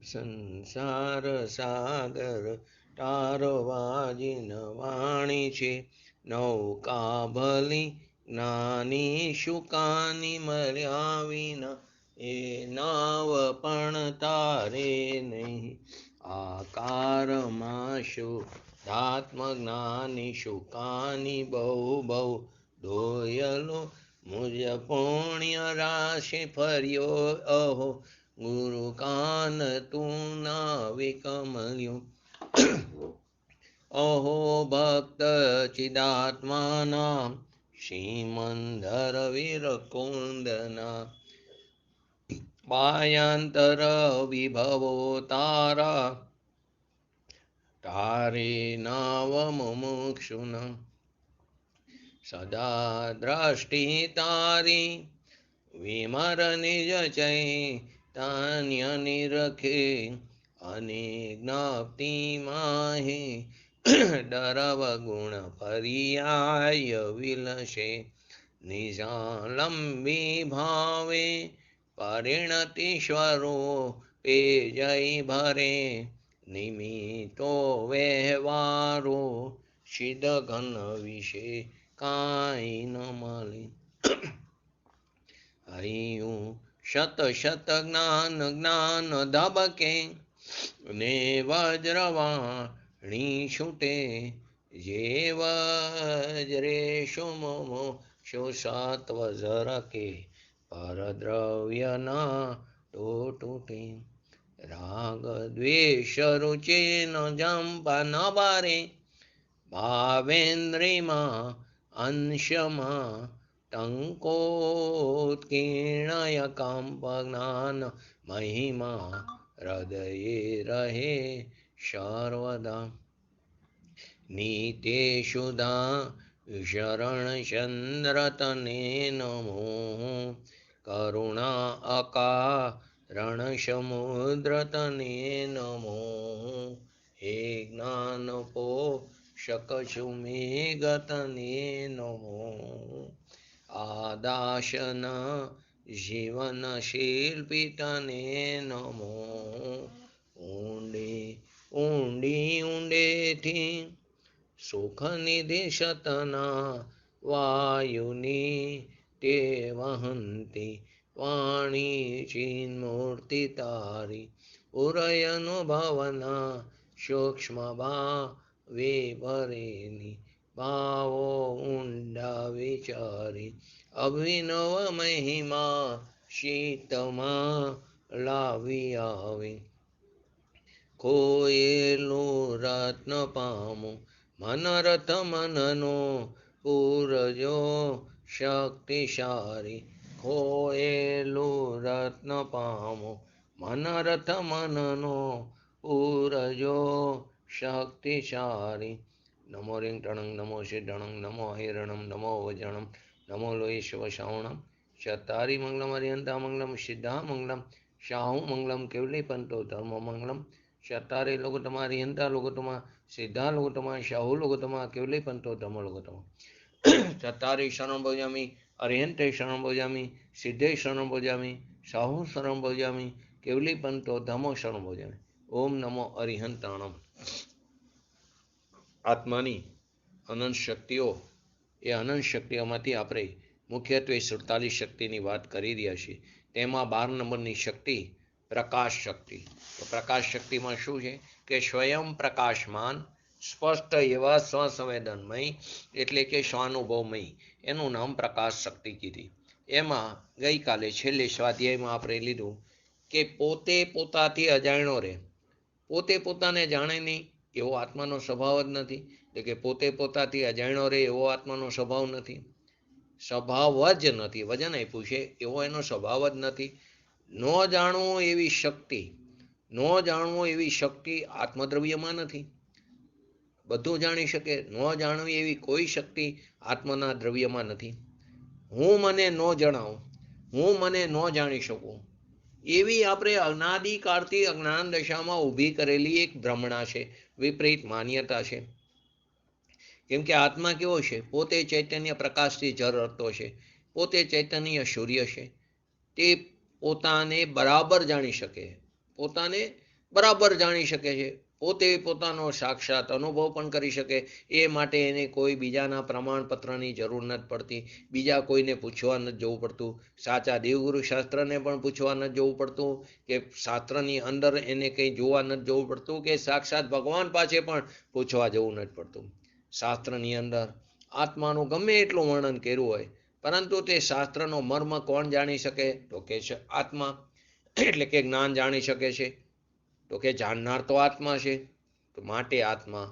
સંસાર સાગર તારવાજી નવાણી છે, નૌકા ભલી જ્ઞાની શુકાની મર્યા વિના એ નાવ પણ તારે નહીં. આકારમાં શુદ્ધાત્મ જ્ઞાની શુકાની બહુ બહુ દોયલો મુજ પુણ્ય રાશિ ફર્યો અહો, ગુરુ કાન તું ના વિકમલ્યું. અહો ભક્ત ચિદાત્માના શ્રીમંદર વીરકુંદના, પાયાંતર વિભવો તારા તારે નાવ મુમુક્ષુના. સદા દ્રષ્ટિ તારી વિમર નિજ ચૈતન્ય નિરખે, અને જ્ઞાપ્તિ માહે ડરવ ગુણ પર્યાય વિલશે. નિજાલંબી ભાવે પરિણતિશ્વરો પે જય ભરે, નિમિત્તો વ્યવહારો સિદ્ધ ઘન વિશે કાંઈ ન મળે. હરિયું શત શત જ્ઞાન જ્ઞાન ધબકે, ને વજ્રવાણી છૂટે, જે વજ્રે સુમો સુસત્વ ઝરકે, પરદ્રવ્યના તૂટે. રાગ દ્વેષ રુચિ ન જંપા ન બારે, ભાવેન્દ્રિમાં અંશમાં ટંકોત્કીર્ણય કંપ જ્ઞાન મહિમા, હૃદયે રહે સર્વદા. નિત્યેશુદા શરણ ચંદ્ર તને નમો, કરુણા અકારણ સમુદ્ર તને નમો. હે જ્ઞાન પોષક સુમેઘ તને નમો, આદાશન જીવન શિલ્પી તને નમો. ઊંડે ઊંડી ઊંડેથી સુખ નિધિ સતના વાયુની તે વહંતી, વાણી ચિન્મૂર્તિ તારી ઉરયનો ભવના સૂક્ષ્મ ભાવે ભરેલી. ભાવો ઊંડા વિચારી અભિનવ મહિમા શીતમાં લાવી આવે. કોયેલું રત્ન પામું મનરથ મનનો પૂરજો શક્તિશાળી. ખોયેલું રત્ન પામું મનરથ મનનો પૂરજો શક્તિશાળી. નમો રિંગ ટણંગ નમો સિદ્ધણંગ નમો હિરણમ નમો વજણમ નમો લોહી શિવ શ્રાવણમ. ચતારી મંગલમ હરિયંતા મંગલમ સિદ્ધા મંગલમ શાહુ મંગલમ કેવલી પંતો ધર્મ મંગલમ. ચતારે લોકોતમા હરિયંતા લોકોતમા સિદ્ધા લોકોતમા શાહુ લોકોતમા કેવલી પંતો ધર્મ લોકોતમા. ચતારી શરણ ભોજામી હરિયંતે શરણ ભોજામી સિદ્ધે શરણ ભોજામી શાહુ શરણ ભોજામી કેવલી પંતો ધર્મો શરણ ભોજામી. ઓમ નમો હરિહંતાણમ. આત્માની અનંત શક્તિઓ, એ અનંત શક્તિઓમાંથી આપણે મુખ્યત્વે 47 શક્તિની વાત કરી રહ્યા છીએ. તેમાં 12 નંબરની શક્તિ પ્રકાશ શક્તિ. તો પ્રકાશ શક્તિમાં શું છે કે સ્વયં પ્રકાશમાન સ્પષ્ટ એવા સ્વસંવેદનમય એટલે કે સ્વાનુભવમય, એનું નામ પ્રકાશ શક્તિ કીધી. એમાં ગઈકાલે છેલ્લે સ્વાધ્યાયમાં આપણે લીધું કે પોતે પોતાથી અજાણ્યો રહે, પોતે પોતાને જાણે નહીં એવો આત્માનો સ્વભાવ જ નથી. એટલે કે પોતે પોતાથી અજાણ્યો રહે એવો આત્માનો સ્વભાવ નથી, સ્વભાવ જ નથી. વજન આપ્યું છે એવો એનો સ્વભાવ જ નથી. ન જાણવું એવી શક્તિ, ન જાણવું એવી શક્તિ આત્મદ્રવ્યમાં નથી. બધું જાણી શકે, ન જાણવી એવી કોઈ શક્તિ આત્માના દ્રવ્યમાં નથી. હું મને ન જણાવું, હું મને ન જાણી શકું, એવી આપણે અનાદિકાળથી અજ્ઞાન દશામાં ઊભી કરેલી એક ભ્રમણા છે, વિપરીત માન્યતા છે. કેમ કે આત્મા કેવો છે? પોતે ચૈતન્ય પ્રકાશથી ઝરતો છે, પોતે ચૈતન્ય સૂર્ય છે. તે પોતાને બરાબર જાણી શકે, પોતાને બરાબર જાણી શકે છે, પોતે પોતાનો સાક્ષાત અનુભવ પણ કરી શકે. એ માટે એને કોઈ બીજાના પ્રમાણપત્રની જરૂર નથી પડતી, બીજા કોઈને પૂછવા નથી જવું પડતું, સાચા દેવગુરુ શાસ્ત્રને પણ પૂછવા નથી જવું પડતું, કે શાસ્ત્રની અંદર એને કંઈ જોવા નથી જવું પડતું, કે સાક્ષાત ભગવાન પાસે પણ પૂછવા જવું નથી પડતું. શાસ્ત્રની અંદર આત્માનું ગમે એટલું વર્ણન કર્યું હોય, પરંતુ તે શાસ્ત્રનો મર્મ કોણ જાણી શકે? તો કે આત્મા, એટલે કે જ્ઞાન જાણી શકે છે. તો કે જાણનાર તો આત્મા છે. તો માટે આત્મા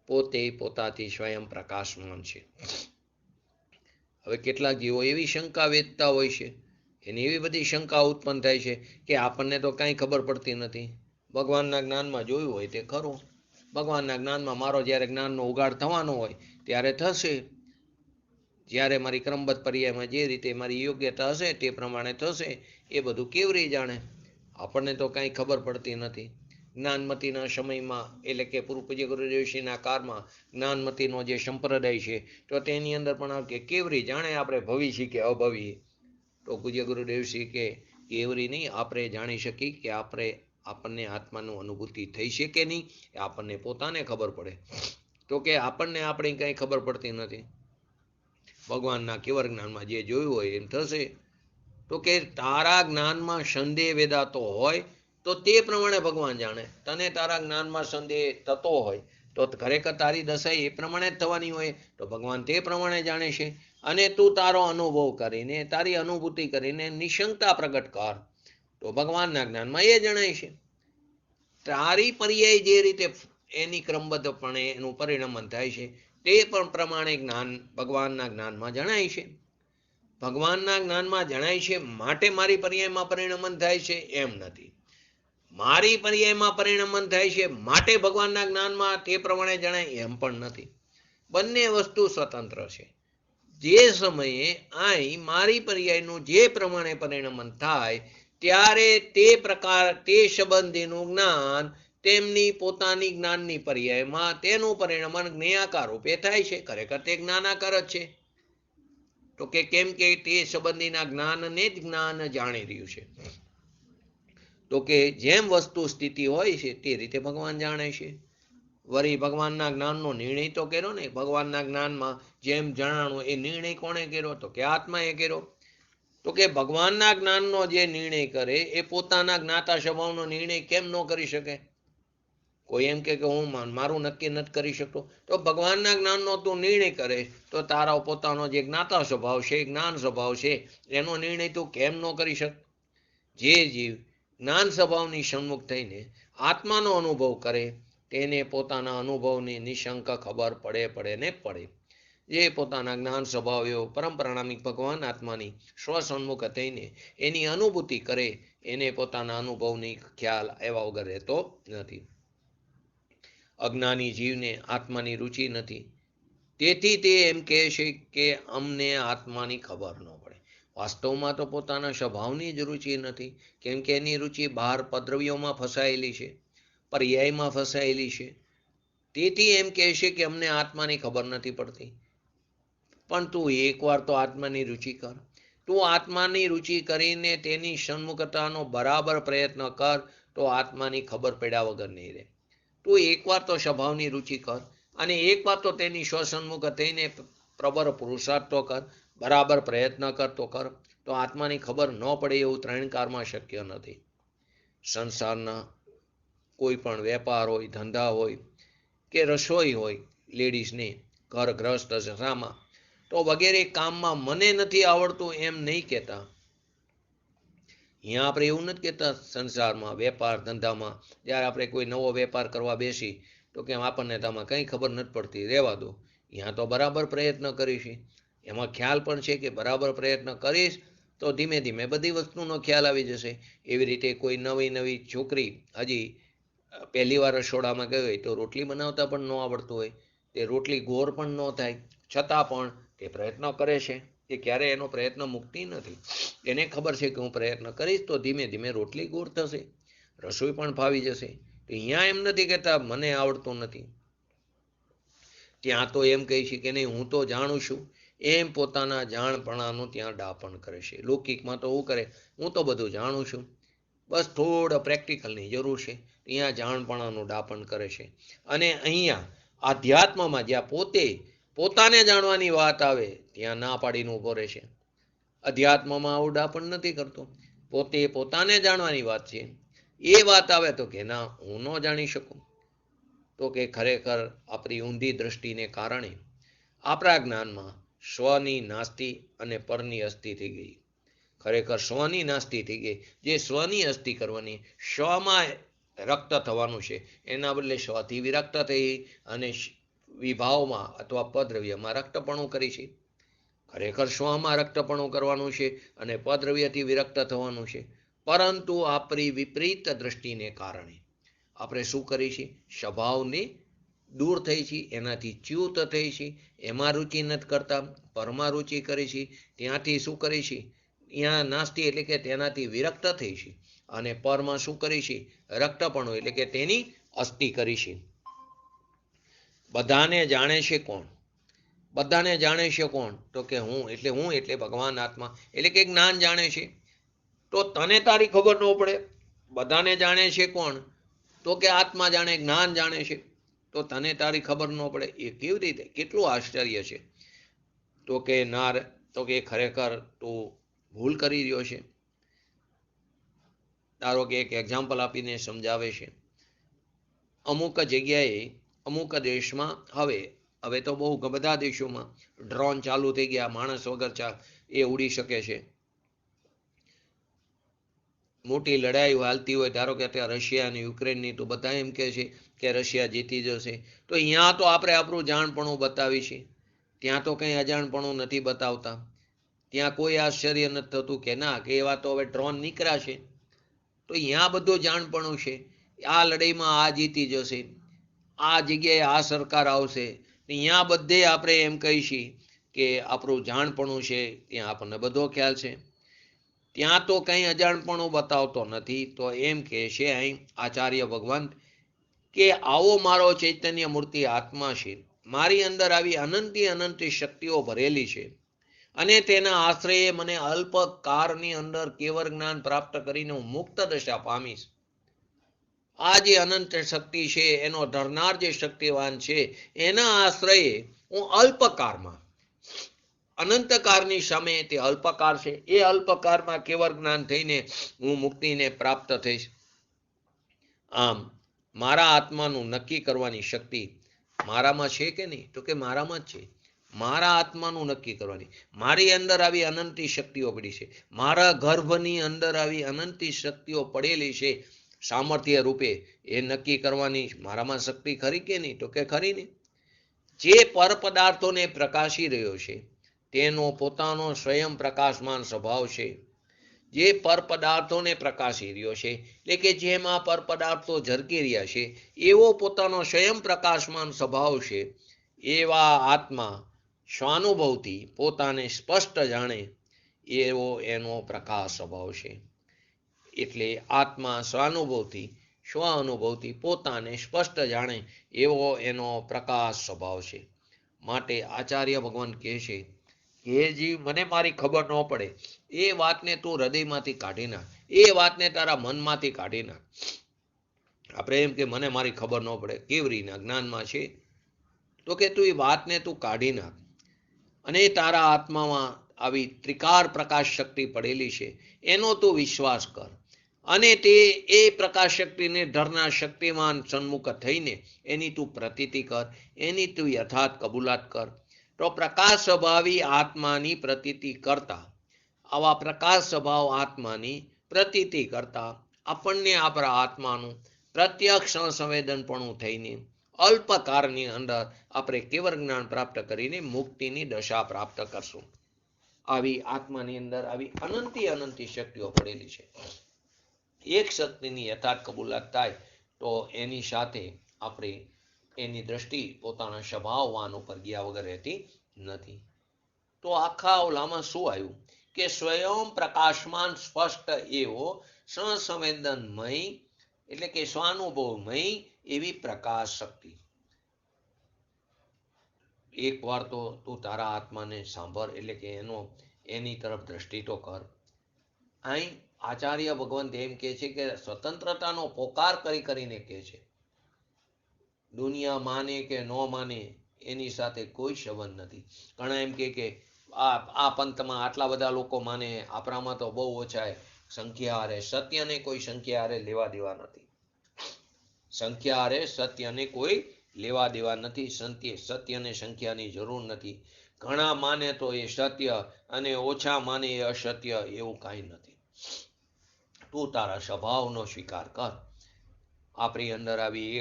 પોતે પોતાથી સ્વયં પ્રકાશમાન છે. હવે કેટલાક જીવો એવી શંકા વેચતા હોય છે, એની એવી બધી શંકા ઉત્પન્ન થાય છે કે આપણને તો કાંઈ ખબર પડતી નથી. ભગવાનના જ્ઞાનમાં જોયું હોય તે ખરું. ભગવાનના જ્ઞાનમાં મારો જ્યારે જ્ઞાનનો ઉગાડ થવાનો હોય ત્યારે થશે. જ્યારે મારી ક્રમબદ્ધ પર્યાયમાં જે રીતે મારી યોગ્યતા હશે તે પ્રમાણે થશે. એ બધું કેવરી જાણે? આપણને તો કાંઈ ખબર પડતી નથી. જ્ઞાનમતીના સમયમાં, એટલે કે પૂર્વ પૂજ્ય ગુરુદેવશ્રીના કાળમાં જ્ઞાનમતીનો જે સંપ્રદાય છે, તો તેની અંદર પણ કે કેવરી જાણે આપણે ભવી છીએ કે અભવી? તો પૂજ્ય ગુરુદેવશ્રી કે કેવરી નહીં, આપણે જાણી શકીએ કે આપણને આત્માનું અનુભૂતિ થઈ છે કે નહીં, એ આપણને પોતાને ખબર પડે. તો કે આપણને આપણી કંઈ ખબર પડતી નથી. ભગવાનના કેવર જ્ઞાનમાં જે જોયું હોય એમ થશે. તો કે તારા જ્ઞાનમાં સંદેહ વેદાતો હોય તો તે પ્રમાણે ભગવાન જાણે. તને તારા જ્ઞાનમાં સંદેહ થતો હોય તો ખરેખર તારી દશા એ પ્રમાણે જ થવાની હોય, તો ભગવાન તે પ્રમાણે જાણે છે. અને તું તારો અનુભવ કરીને, તારી અનુભૂતિ કરીને નિશંકતા પ્રગટ કર, તો ભગવાનના જ્ઞાનમાં એ જણાય છે. તારી પર્યાય જે રીતે એની ક્રમબદ્ધપણે એનું પરિણમન થાય છે, તે પણ પ્રમાણે જ્ઞાન ભગવાનના જ્ઞાનમાં જણાય છે. ભગવાનના જ્ઞાનમાં જણાય છે માટે મારી પર્યાયમાં પરિણમન થાય છે એમ નથી. મારી પર્યાયમાં પરિણમન થાય છે માટે ભગવાનના જ્ઞાનમાં તે પ્રમાણે જણાય એમ પણ નથી. બંને વસ્તુ સ્વતંત્ર છે. જે સમયે અહીં મારી પર્યાયનું જે પ્રમાણે પરિણમન થાય ત્યારે તે સંબંધીનું જ્ઞાન તેમની પોતાની જ્ઞાનની પર્યાયમાં તેનું પરિણમન જ્ઞેયાકાર રૂપે થાય છે. ખરેખર તે જ્ઞાનાકાર જ છે. તો કે કેમ કે તે સંબંધીના જ્ઞાનને જ જ્ઞાન જાણી રહ્યું છે. તો કે જેમ વસ્તુ સ્થિતિ હોય છે તે રીતે ભગવાન જાણે છે. વળી ભગવાનના જ્ઞાનનો નિર્ણય તો કર્યો ને, ભગવાનના જ્ઞાનમાં જેમ જણાણું એ નિર્ણય કોણે કર્યો? તો કે આત્માએ કર્યો. તો કે ભગવાનના જ્ઞાનનો જે નિર્ણય કરે એ પોતાના જ્ઞાતા સ્વભાવનો નિર્ણય કેમ ન કરી શકે? કોઈ એમ કે હું મારું નક્કી નથી કરી શકતો, તો ભગવાનના જ્ઞાનનો તું નિર્ણય કરે તો તારો પોતાનો જે જ્ઞાતા સ્વભાવ છે, જ્ઞાન સ્વભાવ છે, એનો નિર્ણય તું કેમ ન કરી શક? જે જીવ જ્ઞાન સ્વભાવની સન્મુખ થઈને આત્માનો અનુભવ કરે તેને પોતાના અનુભવની નિશંક ખબર પડે ને પડે. જે પોતાના જ્ઞાન સ્વભાવ એવો પરંપરાણામિક ભગવાન આત્માની સ્વસન્મુખ થઈને એની અનુભૂતિ કરે, એને પોતાના અનુભવની ખ્યાલ એવા વગર રહેતો નથી. અજ્ઞાની જીવને આત્માની રુચિ નથી, તેથી તે એમ કહે છે કે અમને આત્માની ખબર ન પડે. વાસ્તવમાં તો પોતાના સ્વભાવની જ રુચિ નથી, કેમ કે એની રુચિ બહાર પદ્રવ્યોમાં ફસાયેલી છે, પર્યાયમાં ફસાયેલી છે. તેથી એમ કહે છે કે અમને આત્માની ખબર નથી પડતી. પણ તું એકવાર તો આત્માની રુચિ કર. તું આત્માની રુચિ કરીને તેની સન્મુખતાનો બરાબર પ્રયત્ન કર, તો આત્માની ખબર પડ્યા વગર નહીં રહે. તું એકવાર તો સ્વભાવની રુચિ કર, અને એકવાર તો તેની સ્વસન્મુખ થઈને પ્રબળ પુરુષાર્થ તો કર, બરાબર પ્રયત્ન કરતો કર, તો આત્માની ખબર ન પડે એવું ત્રણકારમાં શક્ય નથી. સંસારના કોઈ પણ વેપાર હોય, ધંધા હોય કે રસોઈ હોય, લેડીઝને ઘર ગ્રસ્ત દશામાં, તો વગેરે કામમાં મને નથી આવડતું એમ નહીં કહેતા. અહીંયા આપણે એવું નથી કહેતા. સંસારમાં વેપાર ધંધામાં જ્યારે આપણે કોઈ નવો વેપાર કરવા બેસી તો કે આપણને તામાં કંઈ ખબર નથી પડતી, રહેવા દો. અહીંયા તો બરાબર પ્રયત્ન કરીશ. એમાં ખ્યાલ પણ છે કે બરાબર પ્રયત્ન કરીશ તો ધીમે ધીમે બધી વસ્તુનો ખ્યાલ આવી જશે. એવી રીતે કોઈ નવી છોકરી હજી પહેલી વાર રસોડામાં ગઈ હોય તો રોટલી બનાવતા પણ ન આવડતું હોય, તે રોટલી ગોળ પણ ન થાય, છતાં પણ તે પ્રયત્ન કરે છે. એ ક્યારે એનો પ્રયત્ન મુકતી નથી. એને ખબર છે કે હું પ્રયત્ન કરીશ તો ધીમે ધીમે રોટલી ગોળ થશે, રસોઈ પણ ફાવી જશે. તો અહીંયા એમ નથી કહેતા મને આવડતું નથી. ત્યાં તો એમ કહે છે કે નહીં, હું તો જાણું છું, એમ પોતાના જાણપણાનું ત્યાં ડાપણ કરે છે. લૌકિકમાં તો શું કરે? હું તો બધું જાણું છું. બસ થોડા પ્રેક્ટિકલની જરૂર છે. અહીંયા જાણપણાનું દાપણ કરે છે. અને અહીંયા આધ્યાત્મમાં જ્યાં પોતાને જાણવાની વાત આવે ત્યાં ના પાડીને ઊભો રહે છે. અધ્યાત્મમાં આવું દાપણ નથી કરતો. પોતાને જાણવાની વાત છે. એ વાત આવે તો કે ના, હું ન જાણી શકું. તો કે ખરેખર આપણી ઊંધી દ્રષ્ટિને કારણે આપણા જ્ઞાનમાં સ્વની નાસ્તિ અને પરની અસ્થિ થઈ ગઈ. ખરેખર સ્વની નાસ્તિ થઈ ગઈ. જે સ્વની અસ્થિ કરવાની, સ્વમાં રક્ત થવાનું છે, એના બદલે સ્વથી વિરક્ત થઈ અને વિભાવમાં અથવા પદ્રવ્યમાં રક્તપણું કરી છે. ખરેખર સ્વમાં રક્તપણું કરવાનું છે અને પદ્રવ્યથી વિરક્ત થવાનું છે. પરંતુ આપણી વિપરીત દ્રષ્ટિને કારણે આપણે શું કરી છીએ? સ્વભાવને દૂર થઈ છે, એનાથી ચ્યુત થઈ છે, એમાં રુચિ નથી કરતા, પરમાં રુચિ કરી છે. ત્યાંથી શું કરી છે? ત્યાં નાસ્તિ એટલે કે તેનાથી વિરક્ત થઈ છે. અને પરમાં શું કરી છે? રક્તપણું એટલે કે તેની અસ્થિ કરી છે. બધાને જાણે છે કોણ? બધાને જાણે છે કોણ? તો કે હું એટલે ભગવાન આત્મા એટલે કે જ્ઞાન જાણે છે. તો તને તારી ખબર ન પડે. બધાને જાણે છે કોણ? તો કે આત્મા જાણે, જ્ઞાન જાણે છે. તો તને તારી ખબર ન પડે. એ કેવી રીતે? કેટલું આશ્ચર્ય છે. તો કે ખરેખર તું ભૂલ કરી રહ્યો છે. ધારો કે એક એક્ઝામ્પલ આપીને સમજાવે છે. અમુક જગ્યાએ, અમુક દેશમાં હવે તો બહુ બધા દેશોમાં ડ્રોન ચાલુ થઈ ગયા. માણસ વગર એ ઉડી શકે છે. મોટી લડાઈ હાલતી હોય, ધારો કે અત્યારે રશિયા અને યુક્રેનની, તો બધા એમ કહે છે કે રશિયા જીતી જશે. તો અહીંયા તો આપણે આપણું જાણપણું બતાવી છે. ત્યાં તો કંઈ અજાણપણું નથી બતાવતા. ત્યાં કોઈ આશ્ચર્ય નથી થતું કે ના, કે એવા તો હવે ડ્રોન નીકળ્યા છે. તો અહીંયા બધું જાણપણું છે. આ લડાઈમાં આ જીતી જશે, આ જગ્યાએ આ સરકાર આવશે. અહીંયા બધે આપણે એમ કહીશું કે આપણું જાણપણું છે. ત્યાં આપણને બધો ખ્યાલ છે. ત્યાં તો કંઈ અજાણપણું બતાવતો નથી. તો એમ કહે છે અહીં આચાર્ય ભગવાન કે આવો મારો ચૈતન્ય મૂર્તિ આત્મા છે. મારી અંદર આવી અનંતી શક્તિઓ ભરેલી છે અને તેના આશ્રયે મને અલ્પકાળની અંદર કેવળ જ્ઞાન પ્રાપ્ત કરીને હું મુક્ત દશા પામીશ. આ જે અનંત શક્તિ છે, એનો ધરનાર જે શક્તિવાન છે, એના આશ્રયે હું અલ્પકાળમાં, અનંતકાળની સામે તે અલ્પકાળ છે, એ અલ્પકાળમાં કેવળ જ્ઞાન થઈને હું મુક્તિને પ્રાપ્ત થઈશ. આમ મારા આત્માનું નક્કી કરવાની શક્તિ મારામાં છે કે નહીં? તો કે મારામાં જ છે. મારા આત્માનું નક્કી કરવાની, મારી અંદર આવી અનંતી શક્તિઓ પડી છે. મારા ગર્ભની અંદર આવી અનંતી શક્તિઓ પડેલી છે સામર્થ્ય રૂપે. એ નક્કી કરવાની મારામાં શક્તિ ખરી કે નહીં? તો કે ખરી ને. જે પર પદાર્થોને પ્રકાશી રહ્યો છે તેનો પોતાનો સ્વયં પ્રકાશમાન સ્વભાવ છે. જે પર પદાર્થોને પ્રકાશી રહ્યો છે એટલે કે જેમાં પર પદાર્થો ઝરકી રહ્યા છે, એવો પોતાનો સ્વયં પ્રકાશમાન સ્વભાવ છે. એવા આત્મા સ્વાનુભવથી પોતાને સ્પષ્ટ જાણે એવો એનો પ્રકાશ સ્વભાવ છે. એટલે આત્મા સ્વ અનુભવથી પોતાને સ્પષ્ટ જાણે એવો એનો પ્રકાશ સ્વભાવ છે. માટે આચાર્ય ભગવાન કહે છે કે જીવ, મને મારી ખબર ન પડે, એ વાતને તું હૃદયમાંથી કાઢી નાખ, એ વાતને તારા મનમાંથી કાઢી નાખ. આપણે એમ કે મને મારી ખબર ન પડે, કેવી રીતના જ્ઞાનમાં છે? તો કે તું એ વાતને તું કાઢી નાખ અને તારા આત્મામાં આવી ત્રિકાર પ્રકાશ શક્તિ પડેલી છે, એનો તું વિશ્વાસ કર અને એ પ્રકાશ શક્તિને ધરનાર શક્તિમાન સન્મુખ થઈને એની તું પ્રતીતિ કર, એની તું યથાર્થ કબૂલાત કર. તો પ્રકાશ સ્વભાવી આત્માની પ્રતીતિ કરતા, આવા પ્રકાશ સ્વભાવ આત્માની પ્રતીતિ કરતા આપણને આપણા આત્માનું પ્રત્યક્ષ સંવેદનપણું થઈને અલ્પકાળની અંદર આપણે કેવળ જ્ઞાન પ્રાપ્ત કરીને મુક્તિની દશા પ્રાપ્ત કરશું. આવી આત્માની અંદર આવી અનંતી શક્તિઓ પડેલી છે. એક શક્તિની યથાર્થ કબૂલાત થાય તો એની સાથે આપણે એની દ્રષ્ટિ પોતાના સ્વભાવવાન ઉપર ગયા વગર રહેતી નથી. તો આખા ઓલામાં શું આવ્યું કે સ્વયં પ્રકાશમાન સ્પષ્ટ એવો સંવેદનમય એટલે કે સ્વાનુભવમય એવી પ્રકાશ શક્તિ. એક વાર તો તું તારા આત્માને સાંભળ, એટલે કે એની તરફ દ્રષ્ટિ તો કર. અહીં આચાર્ય ભગવંત એમ કહે છે કે સ્વતંત્રતાનો પોકાર કરીને કહે છે. દુનિયા માને કે ન માને એની સાથે કોઈ સંબંધ નથી. ઘણા એમ કે આ પંથમાં આટલા બધા લોકો માને, આપણામાં તો બહુ ઓછા સંખ્યા હારે. સત્યને કોઈ સંખ્યા હારે લેવા દેવા નથી. સંખ્યા હારે સત્યને કોઈ લેવા દેવા નથી. સત્યને સંખ્યાની જરૂર નથી. ઘણા માને તો એ સત્ય અને ઓછા માને એ અસત્ય, એવું કાંઈ નથી. તું તારા સ્વભાવનો સ્વીકાર કર. આપણી અંદર આવી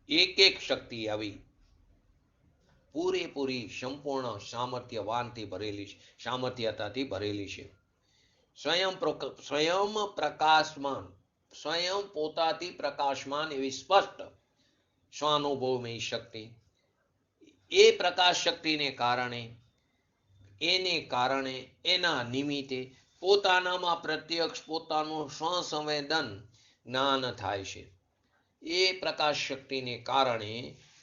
એક શક્તિ આવી પૂરેપૂરી સંપૂર્ણ સામર્થ્યવાનથી ભરેલી છે, સામર્થ્યતાથી ભરેલી છે. સ્વયં પ્રકાશમાન, સ્વયં પોતાથી પ્રકાશમાન એવી સ્પષ્ટ સ્વાનુભવમય શક્તિ. એ પ્રકાશ શક્તિને કારણે એના નિમિત્તે પોતાનામાં પ્રત્યક્ષ પોતાનું સ્વસંવેદન જ્ઞાન થાય છે. એ પ્રકાશ શક્તિને કારણે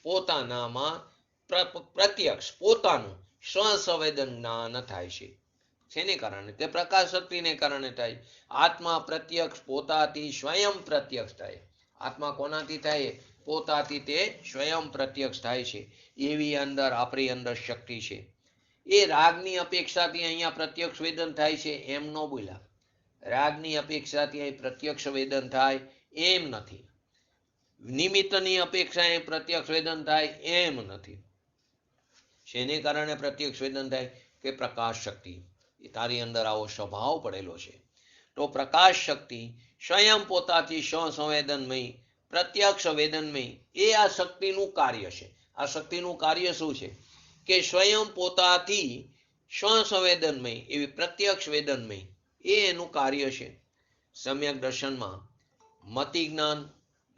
પોતાનામાં પ્રત્યક્ષ પોતાનું સ્વસંવેદન જ્ઞાન થાય છે. શેને કારણે? તે પ્રકાશ શક્તિને કારણે થાય. આત્મા પ્રત્યક્ષ પોતાથી સ્વયં પ્રત્યક્ષ થાય. આત્મા કોનાથી થાય? પોતાથી તે સ્વયં પ્રત્યક્ષ થાય છે. એવી અંદર આપણી અંદર શક્તિ છે. એ રાગની અપેક્ષાથી અહીંયા પ્રત્યક્ષ વેદન થાય છે એમ ન બોલ્યા. રાગની અપેક્ષાથી અહીં પ્રત્યક્ષ વેદન થાય એમ નથી. નિમિત્તની અપેક્ષા એ પ્રત્યક્ષ વેદન થાય એમ નથી. શેને કારણે પ્રત્યક્ષ વેદન થાય? કે પ્રકાશ શક્તિ. એ તારી અંદર આવો સ્વભાવ પડેલો છે. તો પ્રકાશ શક્તિ સ્વયં પોતાથી સ્વસંવેદનમય પ્રત્યક્ષ વેદનમય, એ આ શક્તિનું કાર્ય છે. આ શક્તિનું કાર્ય શું છે? કે સ્વયં પોતાથી સ્વસંવેદનમય એવી પ્રત્યક્ષ વેદનમય, એ એનું કાર્ય છે. સમ્યક દર્શનમાં મતિ જ્ઞાન,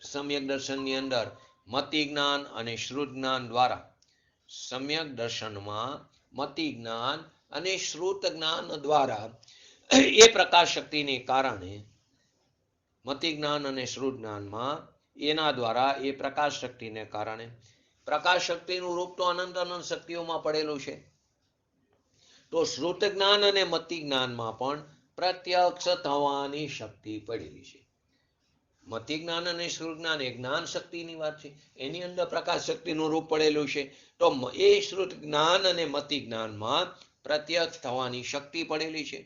સમ્યક દર્શનની અંદર મતિ જ્ઞાન અને શ્રુત જ્ઞાન દ્વારા, સમ્યક દર્શનમાં મતિ જ્ઞાન અને શ્રુત જ્ઞાન દ્વારા એ પ્રકાશ શક્તિને કારણે, મતિ જ્ઞાન અને શ્રુત જ્ઞાનમાં એના દ્વારા એ પ્રકાશ શક્તિને કારણે, પ્રકાશ શક્તિનું રૂપ તો અનંત અનંત શક્તિઓમાં પડેલું છે. તો શ્રુત જ્ઞાન અને મતિ જ્ઞાનમાં પણ પ્રત્યક્ષ થવાની શક્તિ પડેલી છે. મતિ જ્ઞાન અને શ્રુત જ્ઞાન એ જ્ઞાન શક્તિની વાત છે, એની અંદર પ્રકાશ શક્તિનું રૂપ પડેલું છે. તો એ શ્રુત જ્ઞાન અને મતિ જ્ઞાનમાં પ્રત્યક્ષ થવાની શક્તિ પડેલી છે.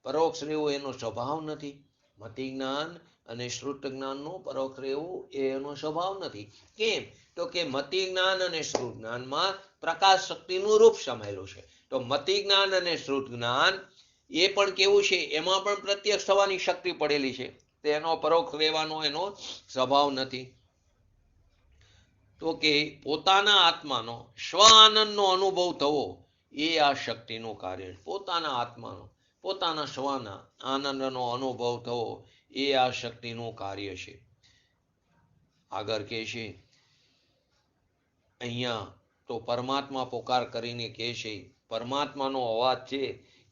પરોક્ષ રહેવું એનો સ્વભાવ નથી. મતિ જ્ઞાન અને શ્રુત જ્ઞાનનું પરોક્ષ રહેવું એનો સ્વભાવ નથી. કેમ? તો કે મતિ જ્ઞાન અને શ્રુત જ્ઞાનમાં પ્રકાશ શક્તિનું રૂપ સમાયેલું છે. તો મતિ જ્ઞાન અને શ્રુત જ્ઞાન એ પણ કેવું છે? એમાં પણ પ્રત્યક્ષ થવાની શક્તિ પડેલી છે. તેનો પરોક્ષ રહેવાનો એનો સ્વભાવ નથી. તો કે પોતાના આત્માનો સ્વ આનંદનો અનુભવ થવો એ આ શક્તિનું કાર્ય છે. પોતાના આત્માનો, પોતાના સ્વના આનંદનો અનુભવ થવો એ આ શક્તિનું કાર્ય છે. આગળ કહે છે અહીંયા તો પરમાત્મા પોકાર કરીને કહે છે, પરમાત્માનો અવાજ છે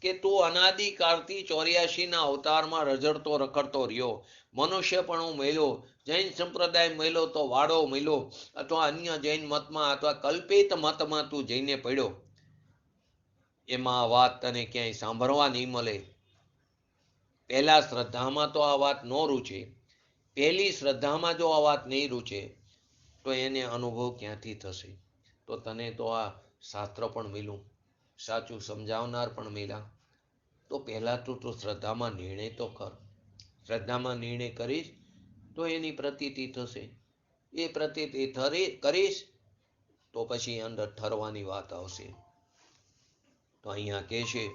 કે તું અનાદિકાળથી 84ના અવતારમાં રઝળતો રખડતો રહ્યો. મનુષ્ય પણ હું મળ્યો, જૈન સંપ્રદાય મળ્યો તો વાડો મળ્યો, અથવા અન્ય જૈન મતમાં અથવા કલ્પિત મતમાં તું જઈને પડ્યો. એમાં આ વાત તને ક્યાંય સાંભળવા નહીં મળે. પહેલા શ્રદ્ધામાં તો આ વાત ન રૂચે. પહેલી શ્રદ્ધામાં જો આ વાત નહીં રૂચે તો એને અનુભવ ક્યાંથી થશે? તો તને તો આ શાસ્ત્ર પણ મળ્યું, સાચું સમજાવનાર પણ મળ્યા. તો પહેલાં તું શ્રદ્ધામાં નિર્ણય તો કર. શ્રદ્ધામાં નિર્ણય કરીશ તો એની પ્રતીતિ થશે. એ પ્રતીતિ કરીશ તો પછી અંદર ઠરવાની વાત આવશે. તો અહીંયા કહે છે